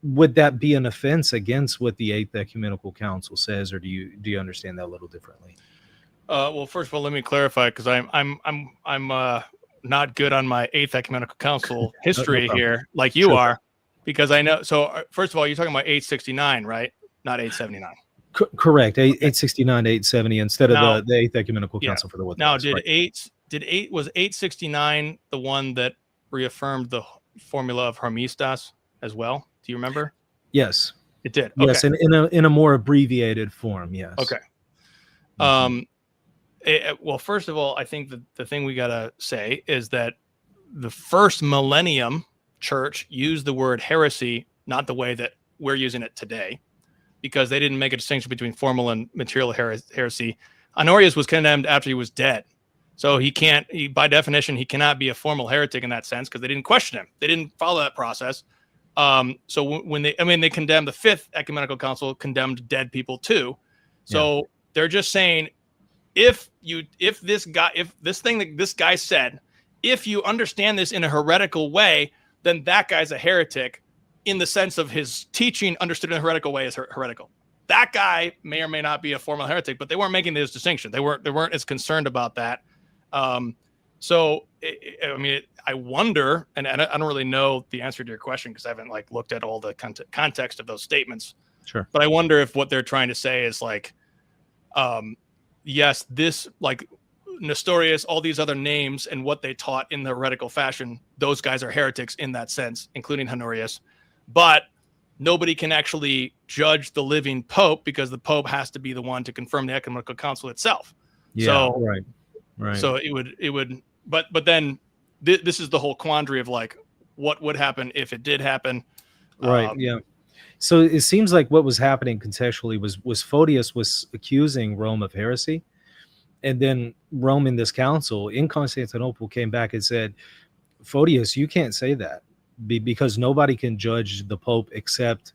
Would that be an offense against what the Eighth Ecumenical Council says, or do you understand that a little differently? Well, first of all, let me clarify, because I'm not good on my Eighth Ecumenical Council history No here, like you are, because I know. So first of all, you're talking about 869, right? Not 879. Correct. 869 to 870 instead of the Eighth Ecumenical Council for the Orthodox. Now, was 869 the one that reaffirmed the formula of Hermistas as well? Do you remember? Yes, it did. Yes, okay. in a more abbreviated form. Yes. Okay. Well, first of all, I think the thing we gotta say is that the first millennium church used the word heresy not the way that we're using it today, because they didn't make a distinction between formal and material heresy. Honorius was condemned after he was dead. So by definition, he cannot be a formal heretic in that sense, because they didn't question him. They didn't follow that process. So when they condemned, the Fifth Ecumenical Council condemned dead people too. So they're just saying, if this thing that this guy said, if you understand this in a heretical way, then that guy's a heretic, in the sense of his teaching understood in a heretical way is heretical. That guy may or may not be a formal heretic, but they weren't making this distinction. They weren't as concerned about that. So, I mean, I wonder, and I don't really know the answer to your question because I haven't like looked at all the context of those statements. Sure. But I wonder if what they're trying to say is like, yes, this like Nestorius, all these other names and what they taught in the heretical fashion, those guys are heretics in that sense, including Honorius. But nobody can actually judge the living Pope because the Pope has to be the one to confirm the Ecumenical Council itself. Yeah, so, right. So it would, but then this is the whole quandary of like, what would happen if it did happen? Right. Yeah. So it seems like what was happening contextually was Photius was accusing Rome of heresy, and then Rome in this council in Constantinople came back and said, Photius, you can't say that because nobody can judge the Pope except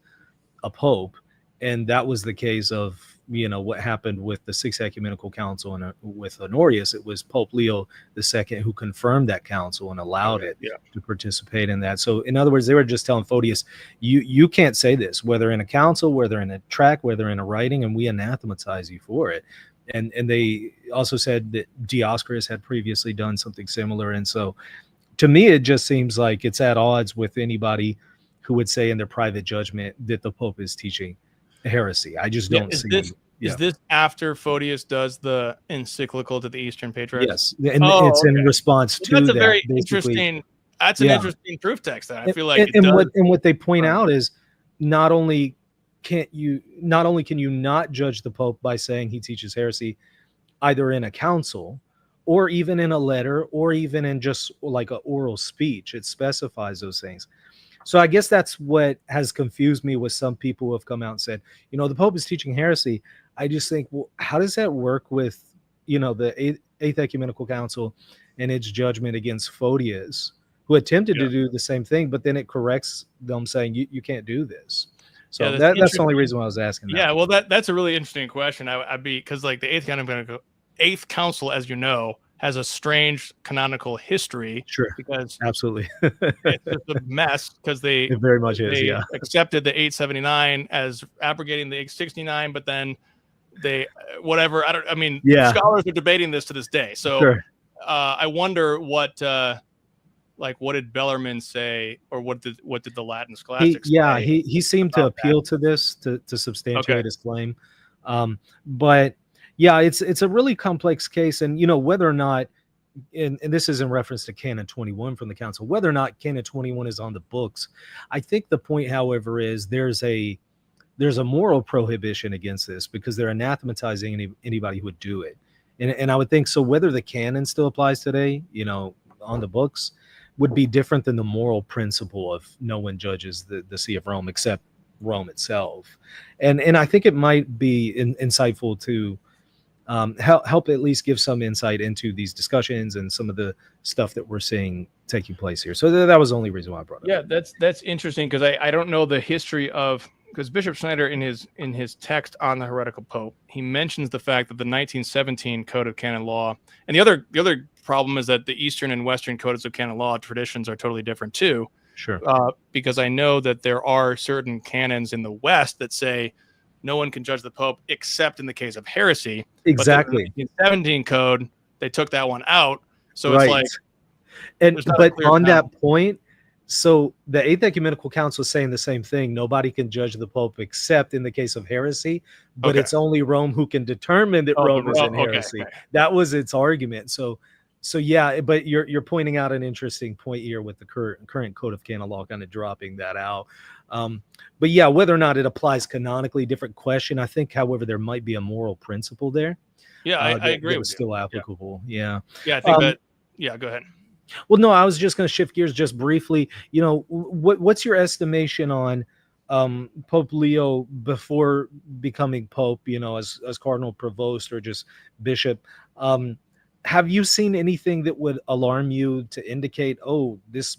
a Pope. And that was the case of, what happened with the Sixth Ecumenical Council and with Honorius. It was Pope Leo II who confirmed that council and allowed it to participate in that. So in other words, they were just telling Photius, you can't say this, whether in a council, whether in a tract, whether in a writing, and we anathematize you for it. And they also said that Dioscorus had previously done something similar. And so to me, it just seems like it's at odds with anybody who would say in their private judgment that the Pope is teaching heresy. I just don't see. Is this after Photius does the encyclical to the Eastern Patriarchs? Yes, and it's in response to that's that. A very interesting. That's an interesting proof text. That I feel like, what they point out is not only can you not judge the Pope by saying he teaches heresy, either in a council or even in a letter or even in just like an oral speech. It specifies those things. So I guess that's what has confused me with some people who have come out and said, the Pope is teaching heresy. I just think, well, how does that work with, the Eighth Ecumenical Council and its judgment against Photius, who attempted to do the same thing, but then it corrects them saying you can't do this. So that's the only reason why I was asking that. Yeah, well, that's a really interesting question. I'd be, because like the Eighth Council, as you know, has a strange canonical history. Sure. Because absolutely. It's just a mess because it very much is, accepted the 879 as abrogating the 869, but then scholars are debating this to this day. So I wonder what did Bellarmine say, or what did the Latin scholastics say? He seemed to appeal to this to substantiate his claim. But yeah, it's a really complex case, and whether or not, and this is in reference to Canon 21 from the council, whether or not Canon 21 is on the books, I think the point, however, is there's a moral prohibition against this because they're anathematizing anybody who would do it, and I would think so. Whether the canon still applies today, on the books, would be different than the moral principle of no one judges the See of Rome except Rome itself, and I think it might be insightful to help at least give some insight into these discussions and some of the stuff that we're seeing taking place here. So that was the only reason why I brought it up. Yeah, that's interesting because I don't know the history of, because Bishop Schneider in his text on the heretical Pope, he mentions the fact that the 1917 Code of Canon Law, and the other problem is that the Eastern and Western codes of canon law traditions are totally different too. Sure. Because I know that there are certain canons in the West that say no one can judge the Pope except in the case of heresy. Exactly. But the 1917 code, they took that one out. So it's like, but on that point, so the Eighth Ecumenical Council is saying the same thing. Nobody can judge the Pope except in the case of heresy, but it's only Rome who can determine that Rome is in heresy. That was its argument. So yeah, but you're pointing out an interesting point here with the current Code of Canon Law kind of dropping that out. But yeah, whether or not it applies canonically, different question. I think, however, there might be a moral principle there. Yeah, I agree. That was still applicable. Yeah. Yeah, I think that. Yeah, go ahead. Well, no, I was just going to shift gears just briefly. What's your estimation on Pope Leo before becoming Pope? As Cardinal Provost or just Bishop. Have you seen anything that would alarm you to indicate, oh, this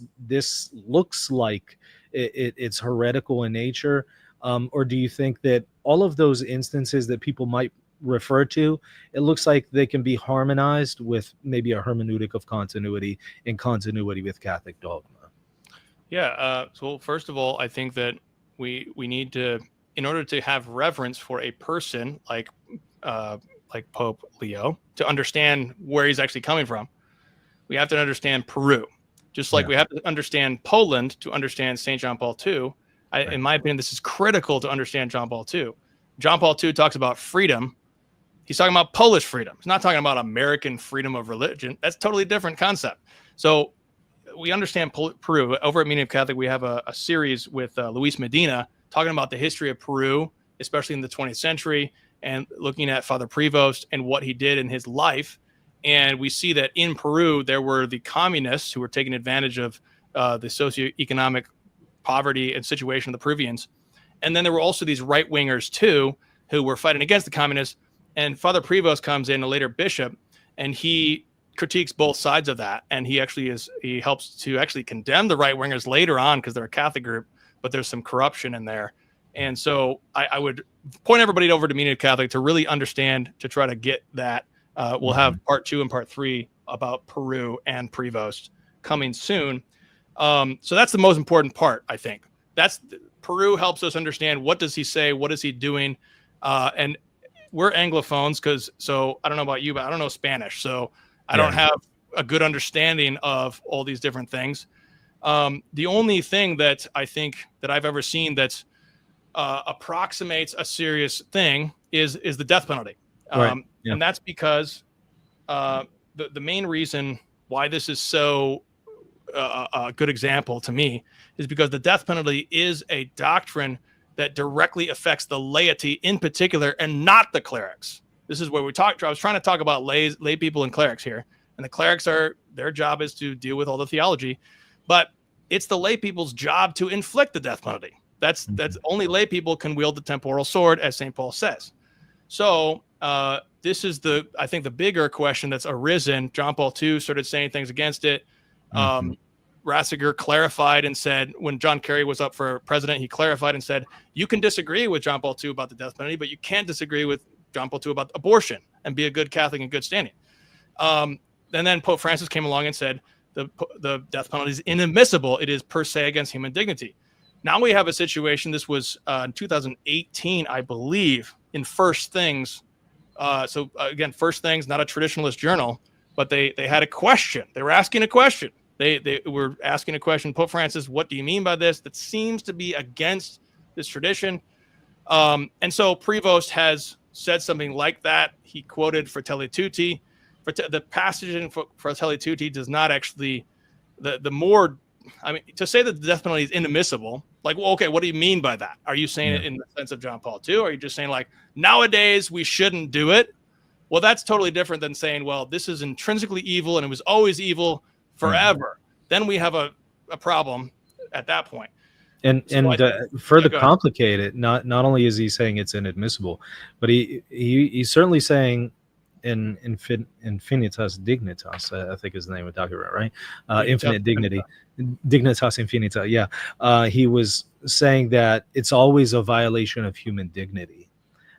looks like it's heretical in nature? Or do you think that all of those instances that people might refer to, it looks like they can be harmonized with maybe a hermeneutic of continuity and continuity with Catholic dogma? Yeah. So first of all, I think that we need to, in order to have reverence for a person like Pope Leo, to understand where he's actually coming from, we have to understand Peru, just like we have to understand Poland to understand St. John Paul II. In my opinion, this is critical to understand John Paul II. John Paul II talks about freedom. He's talking about Polish freedom. He's not talking about American freedom of religion. That's a totally different concept. So we understand Peru. Over at Meaning of Catholic, we have a series with Luis Medina talking about the history of Peru, especially in the 20th century, and looking at Father Prevost and what he did in his life. And we see that in Peru, there were the communists who were taking advantage of the socioeconomic poverty and situation of the Peruvians. And then there were also these right-wingers too, who were fighting against the communists. And Father Prevost comes in, a later bishop, and he critiques both sides of that. And he helps to actually condemn the right-wingers later on because they're a Catholic group, but there's some corruption in there. And so I would point everybody over to Meaning of Catholic to really understand, to try to get that. We'll have part 2 and part 3 about Peru and Prevost coming soon. So that's the most important part, I think. Peru helps us understand, what does he say, what is he doing, and we're Anglophones so I don't know about you, but I don't know Spanish, so I don't have a good understanding of all these different things. The only thing that I think that I've ever seen that approximates a serious thing is the death penalty, and that's because the main reason why this is so a good example to me is because the death penalty is a doctrine that directly affects the laity in particular, and not the clerics. This is where I was trying to talk about lay people and clerics here, and the clerics their job is to deal with all the theology, but it's the lay people's job to inflict the death penalty. That's only lay people can wield the temporal sword, as St. Paul says. So this is I think the bigger question that's arisen. John Paul II started saying things against it. Ratzinger clarified and said, when John Kerry was up for president, he clarified and said, you can disagree with John Paul II about the death penalty, but you can't disagree with John Paul II about abortion and be a good Catholic in good standing. And then Pope Francis came along and said the death penalty is inadmissible. It is per se against human dignity. Now we have a situation. This was in 2018, I believe, in First Things. So again, First Things, not a traditionalist journal, but they had a question. They were asking a question. They were asking a question. Pope Francis, what do you mean by this? That seems to be against this tradition. And so Prevost has said something like that. He quoted Fratelli Tutti. The passage in Fratelli Tutti does not actually, to say that the death penalty is inadmissible, like, well, okay, what do you mean by that? Are you saying it in the sense of John Paul II? Or are you just saying, like, nowadays we shouldn't do it? Well, that's totally different than saying, well, this is intrinsically evil and it was always evil forever. Then we have a problem at that point. And further complicate it, not only is he saying it's inadmissible, but he's certainly saying in infinitas dignitas, I think is the name of the document, right? Infinite dignity, dignitas infinita. Yeah, he was saying that it's always a violation of human dignity.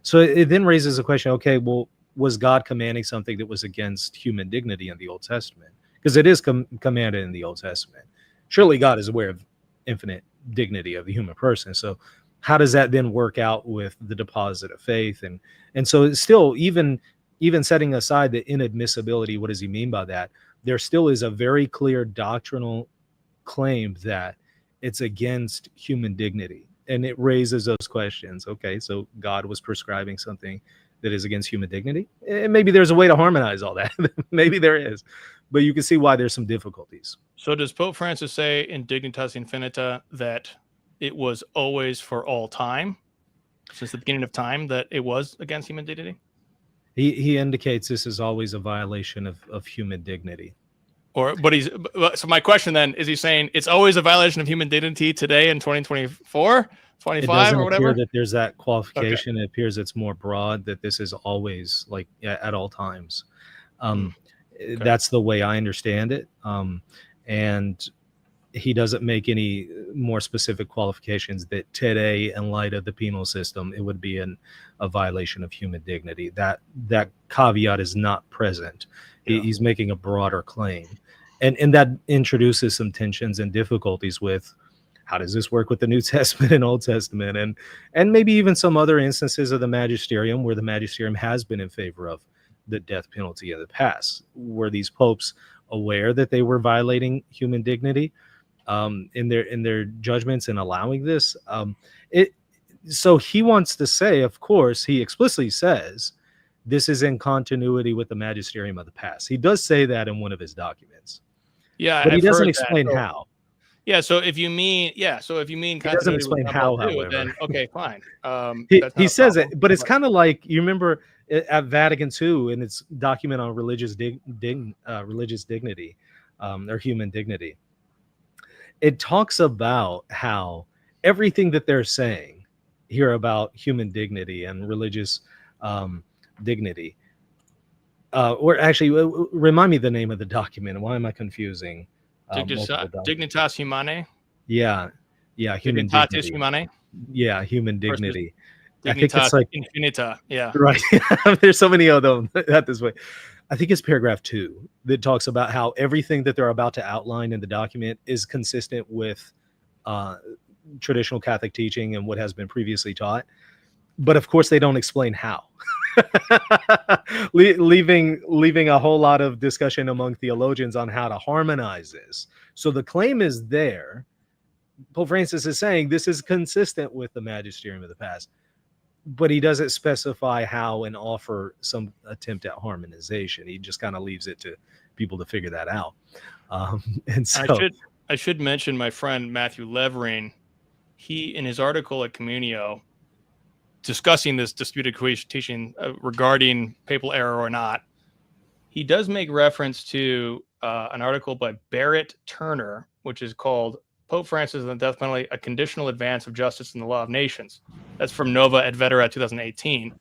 So it then raises a question. Okay, well, was God commanding something that was against human dignity in the Old Testament? Because it is commanded in the Old Testament. Surely God is aware of infinite dignity of the human person. So how does that then work out with the deposit of faith? And so it's still, even setting aside the inadmissibility, what does he mean by that? There still is a very clear doctrinal claim that it's against human dignity. And it raises those questions. Okay, so God was prescribing something that is against human dignity. And maybe there's a way to harmonize all that. Maybe there is. But you can see why there's some difficulties. So does Pope Francis say in Dignitas Infinita that it was always for all time, since the beginning of time, that it was against human dignity? He indicates this is always a violation of human dignity. So my question then, is he saying it's always a violation of human dignity today in 2024, 25, or whatever? It doesn't appear that there's that qualification. Okay. It appears it's more broad, that this is always, like, at all times. Okay. That's the way I understand it. And he doesn't make any more specific qualifications that today, in light of the penal system, it would be a violation of human dignity. That caveat is not present. Yeah. He's making a broader claim. And that introduces some tensions and difficulties with how does this work with the New Testament and Old Testament, and maybe even some other instances of the magisterium where the magisterium has been in favor of the death penalty in the past, where these popes aware that they were violating human dignity in their judgments and allowing this. So he wants to say, of course, he explicitly says this is in continuity with the magisterium of the past. He does say that in one of his documents. Yeah, but he I've doesn't heard explain that. how. Yeah, so if you mean He doesn't continuity explain with how, Papal too, however. then okay, fine. That's He not a says problem. it, but it's kind of like, you remember at Vatican II in its document on religious dignity, or human dignity, it talks about how everything that they're saying here about human dignity and religious dignity, or actually, remind me the name of the document. Why am I confusing multiple documents? Dignitas Humanae. Yeah, human Dignitatis dignity. Humanae. Yeah, human dignity. I think Dignitas it's like Infinita. Yeah. right. There's so many of them at this way. I think it's paragraph 2 that talks about how everything that they're about to outline in the document is consistent with traditional Catholic teaching and what has been previously taught. But of course, they don't explain how. leaving a whole lot of discussion among theologians on how to harmonize this. So the claim is there. Pope Francis is saying this is consistent with the magisterium of the past, but he doesn't specify how and offer some attempt at harmonization. He just kind of leaves it to people to figure that out. And so I should mention my friend Matthew Levering. He, in his article at Communio, discussing this disputed teaching regarding papal error or not, he does make reference to an article by Barrett Turner, which is called Pope Francis and the Death Penalty, a Conditional Advance of Justice in the Law of Nations. That's from Nova et Vetera 2018,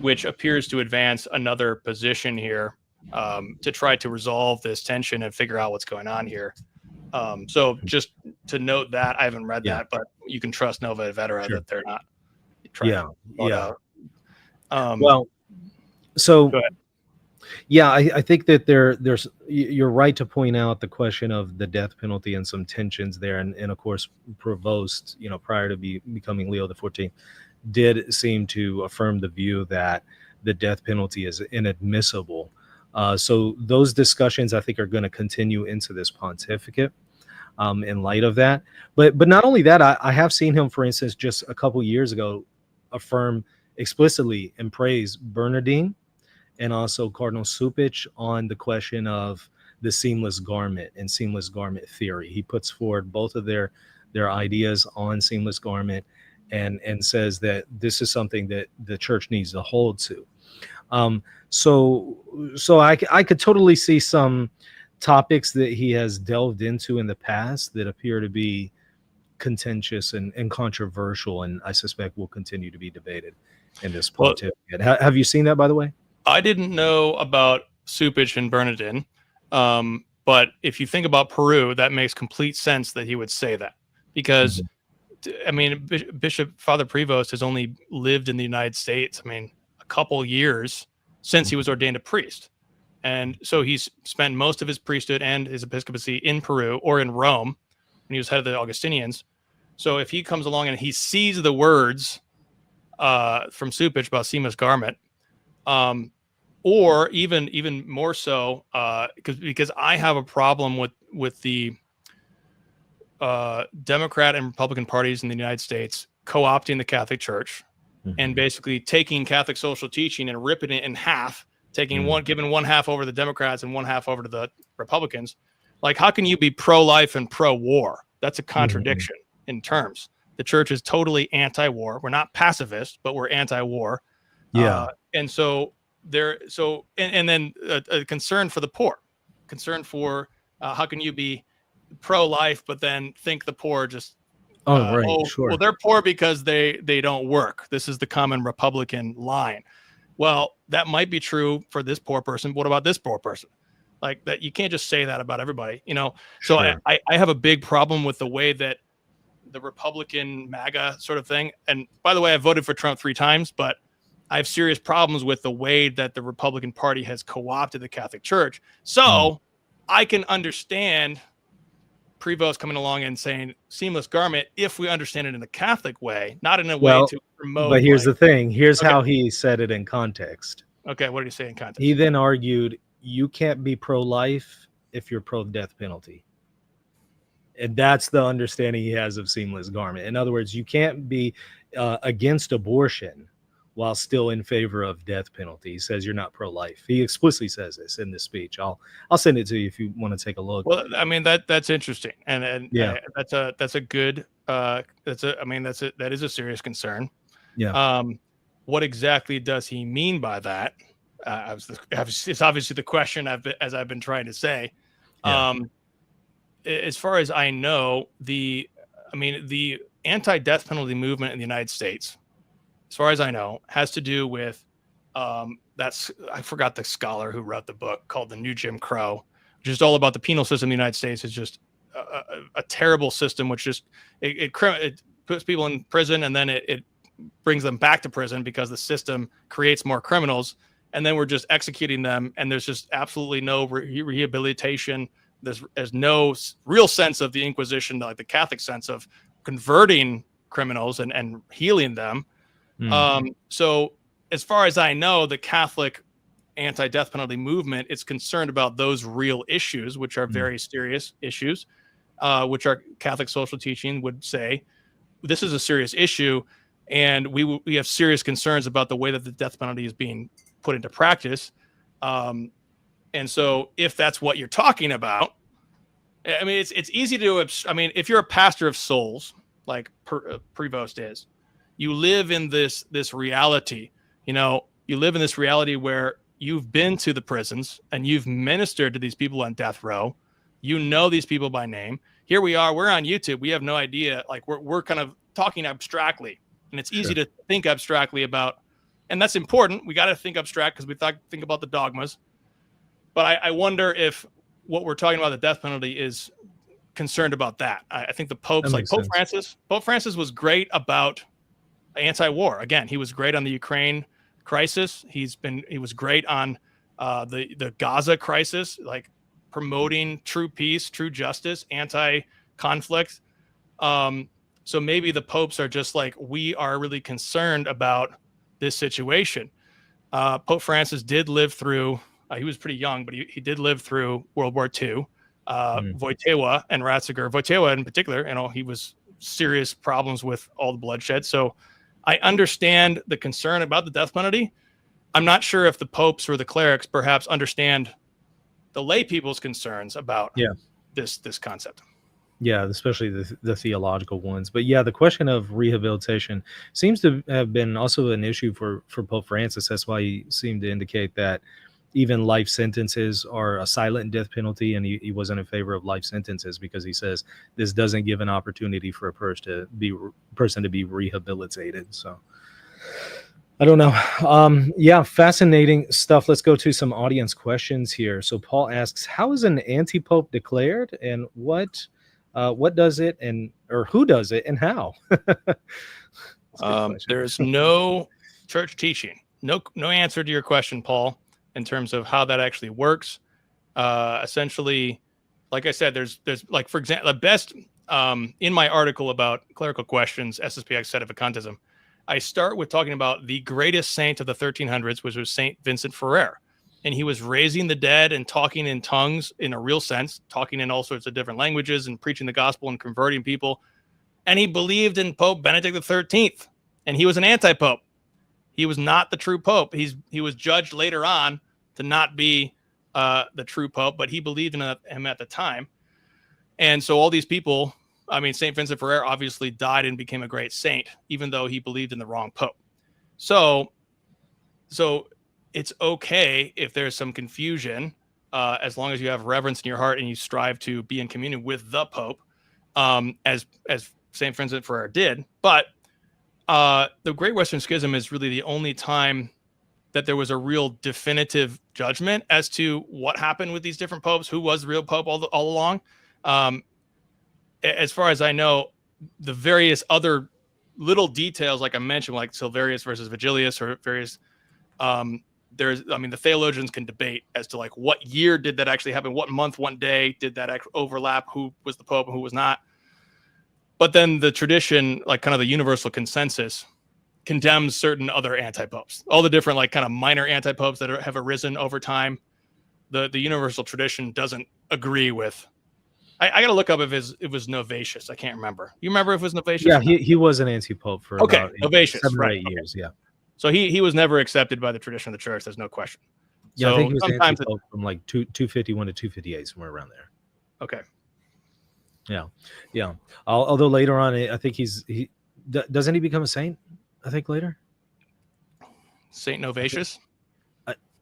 which appears to advance another position here to try to resolve this tension and figure out what's going on here. So just to note that, I haven't read that, but you can trust Nova et Vetera that they're not trying to well, so yeah, I think that there's you're right to point out the question of the death penalty and some tensions there, and of course Provost, prior to becoming Leo XIV, did seem to affirm the view that the death penalty is inadmissible. So those discussions, I think, are going to continue into this pontificate in light of that. But not only that, I have seen him, for instance, just a couple years ago, affirm explicitly and praise Bernardine and also Cardinal Supich on the question of the seamless garment and seamless garment theory. He puts forward both of their ideas on seamless garment and says that this is something that the church needs to hold to. So I could totally see some topics that he has delved into in the past that appear to be contentious and controversial, and I suspect will continue to be debated in this pontificate. Have you seen that, by the way? I didn't know about Supich and Bernardin, but if you think about Peru, that makes complete sense that he would say that, because I mean, Bishop Father Prevost has only lived in the United States, a couple years since he was ordained a priest. And so he's spent most of his priesthood and his episcopacy in Peru or in Rome when he was head of the Augustinians. So if he comes along and he sees the words from Supich about seamless garment, or even more so, because I have a problem with the Democrat and Republican parties in the United States co-opting the Catholic Church and basically taking Catholic social teaching and ripping it in half, giving one half over to the Democrats and one half over to the Republicans. Like, how can you be pro-life and pro-war? That's a contradiction in terms. The church is totally anti-war. We're not pacifist, but we're anti-war. Yeah. And so and then a concern for the poor, concern for how can you be pro-life but then think the poor just well, they're poor because they don't work. This is the common Republican line. Well, that might be true for this poor person. What about this poor person? Like, that you can't just say that about everybody, So I have a big problem with the way that the Republican MAGA sort of thing. And by the way, I voted for Trump 3 times, but I have serious problems with the way that the Republican Party has co-opted the Catholic Church. So I can understand Prevost coming along and saying seamless garment if we understand it in the Catholic way, not in a way to promote. But here's the thing. Here's how he said it in context. Okay, what did he say in context? He then argued, you can't be pro-life if you're pro-death penalty. And that's the understanding he has of seamless garment. In other words, you can't be against abortion while still in favor of death penalty. He says you're not pro-life. He explicitly says this in this speech. I'll send it to you if you want to take a look. Well, I mean, that's interesting, and yeah, that's a good that is a serious concern. Yeah. What exactly does he mean by that? It's obviously the question I've been trying to say. Yeah. As far as I know, the anti-death penalty movement in the United States, as far as I know, has to do with I forgot the scholar who wrote the book called The New Jim Crow, which is all about the penal system in the United States. Is just a terrible system, which just it puts people in prison and then it brings them back to prison because the system creates more criminals, and then we're just executing them, and there's just absolutely no rehabilitation. There's no real sense of the Inquisition, like the Catholic sense of converting criminals and healing them. So as far as I know, the Catholic anti-death penalty movement is concerned about those real issues, which are very serious issues, which our Catholic social teaching would say this is a serious issue, and we have serious concerns about the way that the death penalty is being put into practice. And so if that's what you're talking about, I mean, it's easy to, I mean, if you're a pastor of souls, like Prevost is, you live in this reality, you live in this reality where you've been to the prisons and you've ministered to these people on death row. You know these people by name. Here we are, we're on YouTube. We have no idea. Like we're kind of talking abstractly, and it's easy to think abstractly about, and that's important. We got to think abstract because we think about the dogmas. But I wonder if what we're talking about, the death penalty, is concerned about that. I think the popes, like Pope Francis was great about anti-war. Again, he was great on the Ukraine crisis. He was great on the Gaza crisis, like promoting true peace, true justice, anti-conflict. So maybe the popes are just like, we are really concerned about this situation. Pope Francis did live through, he was pretty young, but he did live through World War II. Wojtyła and Ratzinger, Wojtyła in particular, he was serious problems with all the bloodshed. So I understand the concern about the death penalty. I'm not sure if the popes or the clerics perhaps understand the lay people's concerns about this concept. Yeah, especially the theological ones. But yeah, the question of rehabilitation seems to have been also an issue for Pope Francis. That's why he seemed to indicate that even life sentences are a silent death penalty, and he wasn't in favor of life sentences because he says this doesn't give an opportunity for a person to be rehabilitated. So I don't know. Yeah, fascinating stuff. Let's go to some audience questions here. So Paul asks, how is an antipope declared, and what does it, or who does it, and how? There's no church teaching, no answer to your question, Paul, in terms of how that actually works. Essentially, like I said, there's like, for example, the best in my article about clerical questions, SSPX Sedevacantism, I start with talking about the greatest saint of the 1300s, which was Saint Vincent Ferrer. And he was raising the dead and talking in tongues in a real sense, talking in all sorts of different languages and preaching the gospel and converting people. And he believed in Pope Benedict XIII, and he was an anti-pope. He was not the true pope. He was judged later on to not be the true pope, but he believed in him at the time. And so all these people, I mean, St. Vincent Ferrer obviously died and became a great saint, even though he believed in the wrong pope. So it's okay if there's some confusion, as long as you have reverence in your heart and you strive to be in communion with the pope, as St. Vincent Ferrer did. But the Great Western Schism is really the only time that there was a real definitive judgment as to what happened with these different popes, who was the real pope all along. As far as I know, the various other little details, like I mentioned, like Silverius versus Vigilius, or various, the theologians can debate as to like what year did that actually happen, what month, what day did that actually overlap, who was the pope and who was not. But then the tradition, like kind of the universal consensus, condemns certain other anti-popes, all the different like kind of minor anti-popes that have arisen over time. the universal tradition doesn't agree with. I got to look up if it was Novatius. I can't remember. You remember if it was Novatius? Yeah, he was an anti-pope for about Novatius, 7 or right, 8 years. Yeah. So he was never accepted by the tradition of the church. There's no question. Yeah, So I think he was sometimes anti-pope from like 251 to 258, somewhere around there. Okay. Yeah. Although later on, I think doesn't he become a saint? I think later. Saint Novatius.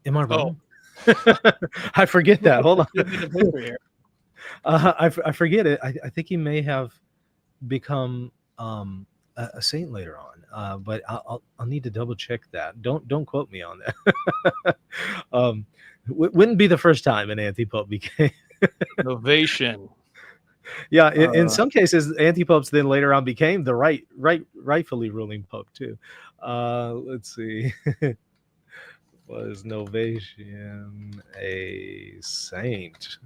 Am I wrong? I forget that. Hold on. I forget it. I think he may have become a saint later on, but I'll need to double check that. Don't quote me on that. Wouldn't be the first time an anti-pope became Novatian. Yeah, in some cases, anti-popes then later on became the rightfully ruling pope too. Let's see. Was Novatian a saint?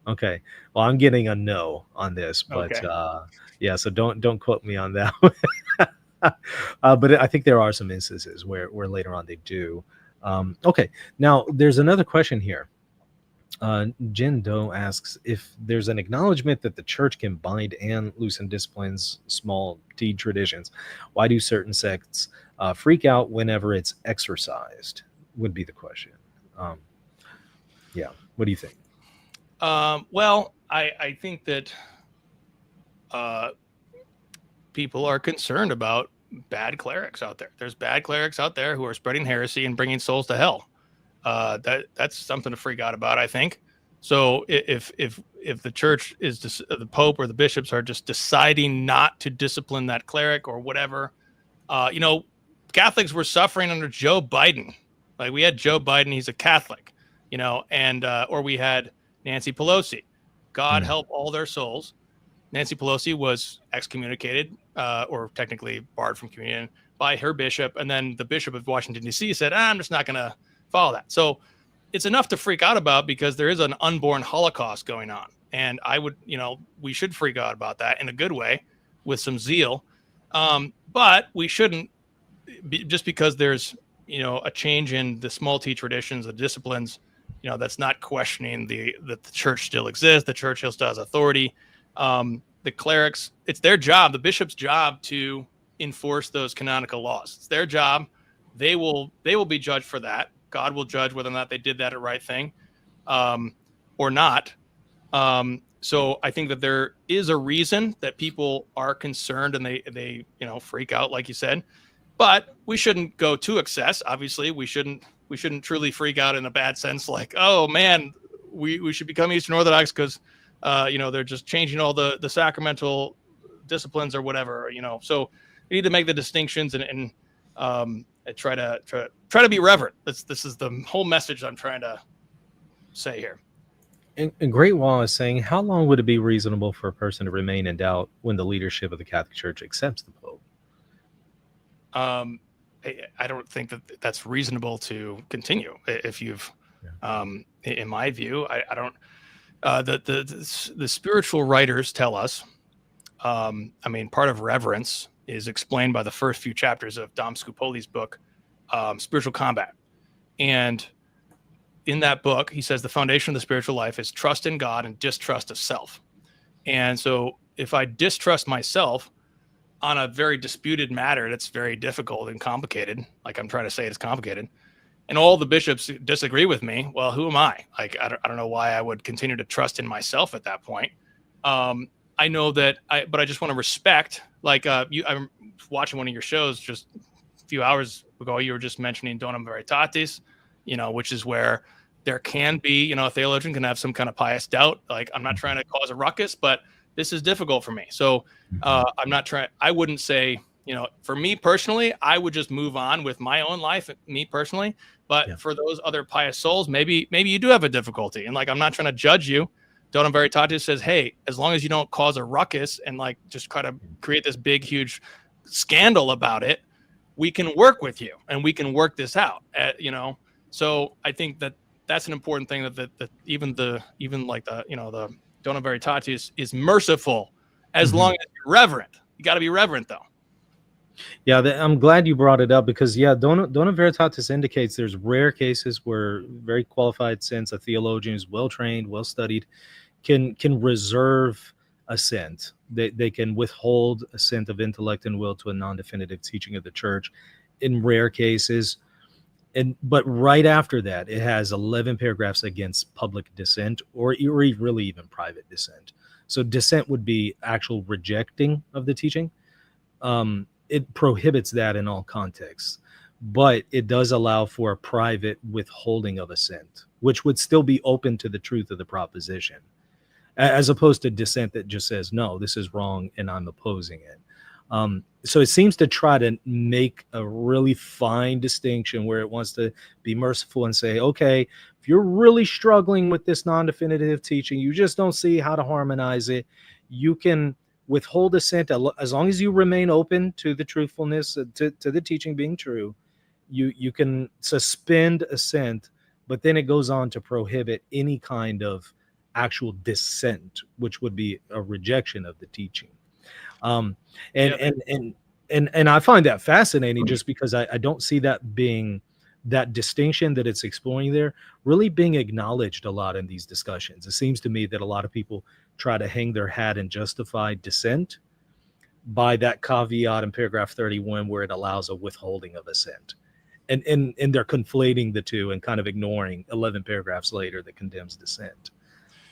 Okay. Well, I'm getting a no on this, but yeah, so don't quote me on that. But I think there are some instances where later on they do. Okay. Now there's another question here. Jen Doe asks if there's an acknowledgement that the church can bind and loosen disciplines, small d traditions. Why do certain sects freak out whenever it's exercised? Would be the question. Yeah. What do you think? Well, I think that people are concerned about bad clerics out there. There's bad clerics out there who are spreading heresy and bringing souls to hell. That's something to freak out about, I think. So if the church is the Pope or the bishops are just deciding not to discipline that cleric or whatever, Catholics were suffering under Joe Biden. Like we had Joe Biden, he's a Catholic, and or we had Nancy Pelosi. God help all their souls. Nancy Pelosi was excommunicated or technically barred from communion by her bishop, and then the bishop of Washington D.C. said, "I'm just not going to follow that." So it's enough to freak out about because there is an unborn Holocaust going on. And I would, we should freak out about that in a good way with some zeal. But we shouldn't just because there's, a change in the small t traditions, the disciplines, that's not questioning that the church still exists. The church still has authority. The clerics, it's their job, the bishop's job to enforce those canonical laws. It's their job. They will be judged for that. God will judge whether or not they did that right thing or not. So I think that there is a reason that people are concerned and they freak out, like you said. But we shouldn't go to excess. Obviously, we shouldn't truly freak out in a bad sense, like, oh man, we should become Eastern Orthodox because they're just changing all the sacramental disciplines or whatever. So we need to make the distinctions and try to be reverent. This is the whole message I'm trying to say here. And Great Wall is saying, how long would it be reasonable for a person to remain in doubt when the leadership of the Catholic Church accepts the Pope? I don't think that's reasonable to continue. If you've, in my view, I don't. The spiritual writers tell us. Part of Reverence is explained by the first few chapters of Dom Scupoli's book, Spiritual Combat. And in that book, he says the foundation of the spiritual life is trust in God and distrust of self. And so if I distrust myself on a very disputed matter that's very difficult and complicated, like I'm trying to say it's complicated, and all the bishops disagree with me, well, who am I? Like, I don't know why I would continue to trust in myself at that point. I know that but I just want to respect, like I'm watching one of your shows just a few hours ago. You were just mentioning Donum Veritatis, which is where there can be, a theologian can have some kind of pious doubt. Like, I'm not trying to cause a ruckus, but this is difficult for me. So I'm not trying, I wouldn't say, for me personally, I would just move on with my own life, me personally. But for those other pious souls, maybe you do have a difficulty. And like, I'm not trying to judge you. Donum Veritatis says, hey, as long as you don't cause a ruckus and like just try to create this big, huge scandal about it, we can work with you and we can work this out. So I think that's an important thing that even the Donum Veritatis is merciful as long as you're reverent. You got to be reverent though. Yeah, I'm glad you brought it up because Dona Veritatis indicates there's rare cases where very qualified sense, a theologian who's well trained, well studied, can reserve assent. They can withhold assent of intellect and will to a non-definitive teaching of the church in rare cases. And but right after that, it has 11 paragraphs against public dissent or really even private dissent. So dissent would be actual rejecting of the teaching. It prohibits that in all contexts, but it does allow for a private withholding of assent, which would still be open to the truth of the proposition, as opposed to dissent that just says, no, this is wrong and I'm opposing it. So it seems to try to make a really fine distinction where it wants to be merciful and say, okay, if you're really struggling with this non-definitive teaching, you just don't see how to harmonize it, you can withhold assent as long as you remain open to the truthfulness, to the teaching being true. You can suspend assent, but then it goes on to prohibit any kind of actual dissent, which would be a rejection of the teaching. And, Yeah. and I find that fascinating just because I don't see that being that distinction that it's exploring there really being acknowledged a lot in these discussions. It seems to me that a lot of people try to hang their hat and justify dissent by that caveat in paragraph 31 where it allows a withholding of assent. And they're conflating the two and kind of ignoring 11 paragraphs later that condemns dissent.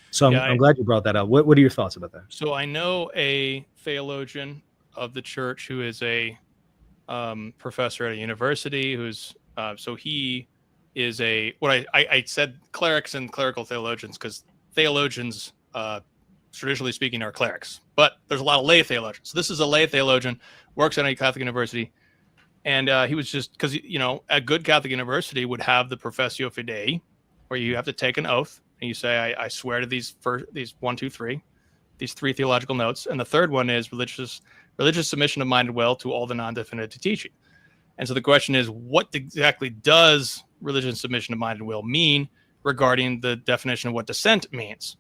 So I'm glad you brought that up. What are your thoughts about that? So I know a theologian of the church who is a professor at a university who's so he is I said clerics and clerical theologians because theologians traditionally speaking are clerics, but there's a lot of lay theologians. So this is a lay theologian, works at a Catholic university, and he was just because a good Catholic university would have the professio fidei, where you have to take an oath and you say I swear to these 1, 2, 3, these 3 theological notes, and the third one is religious submission of mind and will to all the non-definitive teaching. And so the question is, what exactly does religious submission of mind and will mean regarding the definition of what dissent means,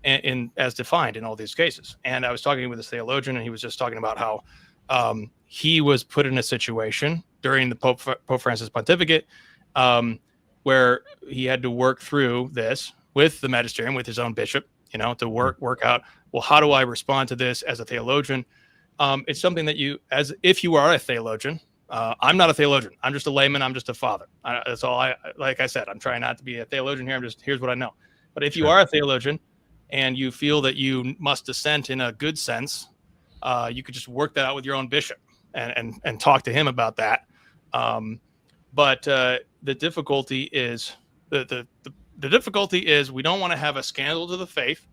as defined in all these cases? And I was talking with this theologian, and he was just talking about how he was put in a situation during the Pope Francis pontificate where he had to work through this with the magisterium, with his own bishop, to work out, well, how do I respond to this as a theologian? It's something that if you are a theologian, I'm not a theologian. I'm just a layman. I'm just a father. That's all like I said, I'm trying not to be a theologian here. Here's what I know. But if you are a theologian and you feel that you must dissent in a good sense, you could just work that out with your own bishop and talk to him about that. But the difficulty is the difficulty is we don't want to have a scandal to the faith,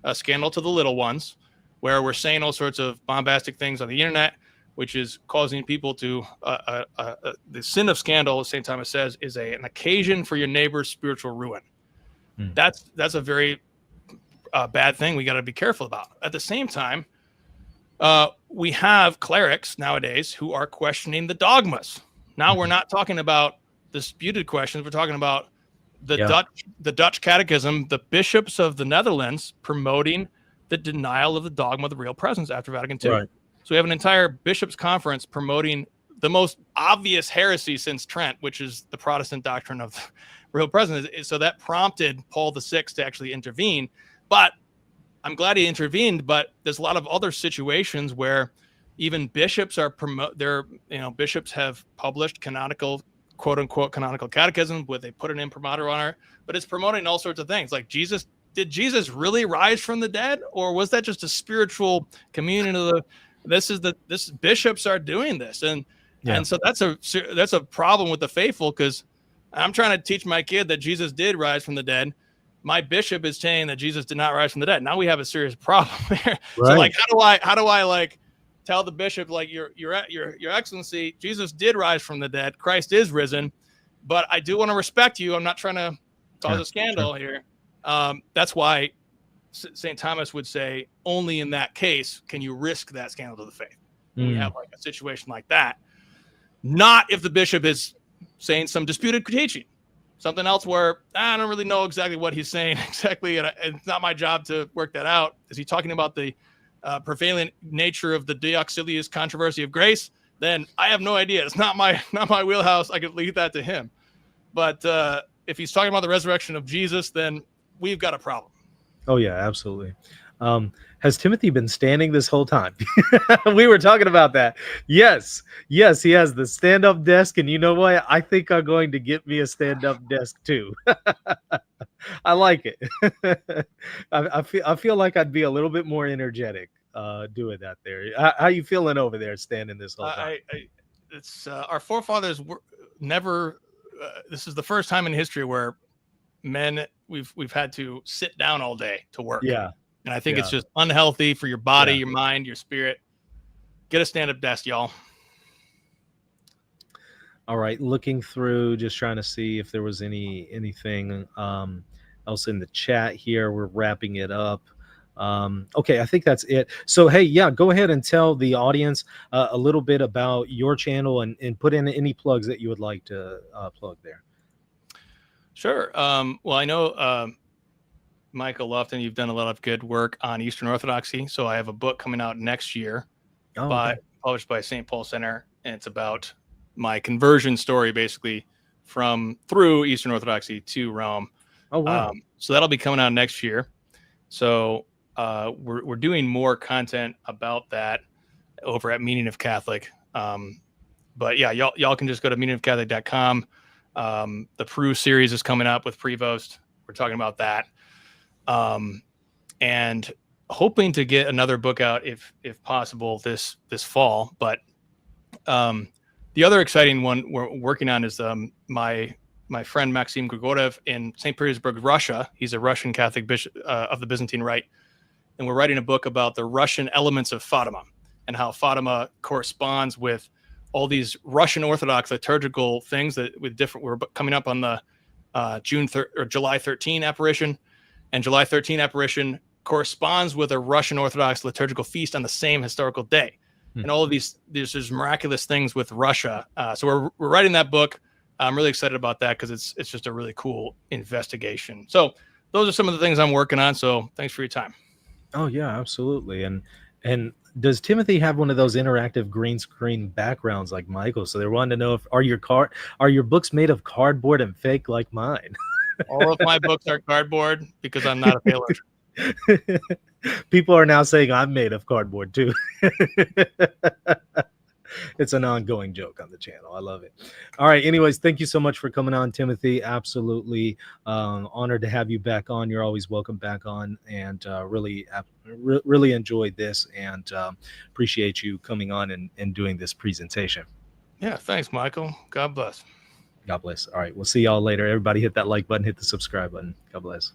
a scandal to the little ones, where we're saying all sorts of bombastic things on the internet, which is causing people to the sin of scandal, as St. Thomas says, is an occasion for your neighbor's spiritual ruin. That's a very bad thing we got to be careful about. At the same time, we have clerics nowadays who are questioning the dogmas. Now we're not talking about disputed questions. We're talking about the Dutch catechism, the bishops of the Netherlands promoting the denial of the dogma of the real presence after Vatican II. Right. So we have an entire bishops' conference promoting the most obvious heresy since Trent, which is the Protestant doctrine of real presence. So that prompted Paul VI to actually intervene. But I'm glad he intervened. But there's a lot of other situations where even bishops are bishops have published canonical, quote unquote, canonical catechism, where they put an imprimatur on it, but it's promoting all sorts of things like Jesus. Did Jesus really rise from the dead, or was that just a spiritual communion of this bishops are doing this? And so that's a problem with the faithful, because I'm trying to teach my kid that Jesus did rise from the dead. My bishop is saying that Jesus did not rise from the dead. Now we have a serious problem there. Right. So like, how do I like tell the bishop, like, your excellency, Jesus did rise from the dead. Christ is risen, but I do want to respect you. I'm not trying to cause a scandal here. That's why St. Thomas would say only in that case can you risk that scandal to the faith. You have like a situation like that. Not if the bishop is saying some disputed teaching, something else where I don't really know exactly what he's saying exactly, and it's not my job to work that out. Is he talking about the prevalent nature of the de auxiliis controversy of grace, then I have no idea. It's not my wheelhouse. I could leave that to him. But if he's talking about the resurrection of Jesus, then we've got a problem. Oh yeah, absolutely. Has Timothy been standing this whole time? We were talking about that. Yes, he has the stand-up desk, and you know what? I think I'm going to get me a stand-up desk too. I like it. I feel like I'd be a little bit more energetic doing that there. How you feeling over there standing this whole time? It's our forefathers were never. This is the first time in history where men we've had to sit down all day to work. Yeah. And I think it's just unhealthy for your body, your mind, your spirit. Get a stand-up desk, y'all. All right, looking through, just trying to see if there was anything else in the chat here. We're wrapping it up. Okay, I think that's it. So, hey, yeah, go ahead and tell the audience a little bit about your channel and put in any plugs that you would like to plug there. Sure. Well, I know, Michael Lofton, you've done a lot of good work on Eastern Orthodoxy. So I have a book coming out next year published by St. Paul Center. And it's about my conversion story, basically, through Eastern Orthodoxy to Rome. Oh, wow. So that'll be coming out next year. So we're doing more content about that over at Meaning of Catholic. But yeah, y'all can just go to meaningofcatholic.com. The Peru series is coming up with Prevost. We're talking about that. And hoping to get another book out if possible this fall. But the other exciting one we're working on is my friend Maxim Grigorev in St. Petersburg, Russia. He's a Russian Catholic bishop of the Byzantine Rite. And we're writing a book about the Russian elements of Fatima and how Fatima corresponds with all these Russian Orthodox liturgical things we're coming up on the July 13 apparition. And July 13 apparition corresponds with a Russian Orthodox liturgical feast on the same historical day. And all of there's miraculous things with Russia. So we're writing that book. I'm really excited about that because it's just a really cool investigation. So those are some of the things I'm working on. So thanks for your time. Oh yeah, absolutely. And does Timothy have one of those interactive green screen backgrounds like Michael? So they're wanting to know are your books made of cardboard and fake like mine? All of my books are cardboard because I'm not a theologian. People are now saying I'm made of cardboard too. It's an ongoing joke on the channel. I love it. All right. Anyways, thank you so much for coming on, Timothy. Absolutely honored to have you back on. You're always welcome back on, and really enjoyed this, and appreciate you coming on and doing this presentation. Yeah. Thanks, Michael. God bless. God bless. All right. We'll see y'all later. Everybody hit that like button, hit the subscribe button. God bless.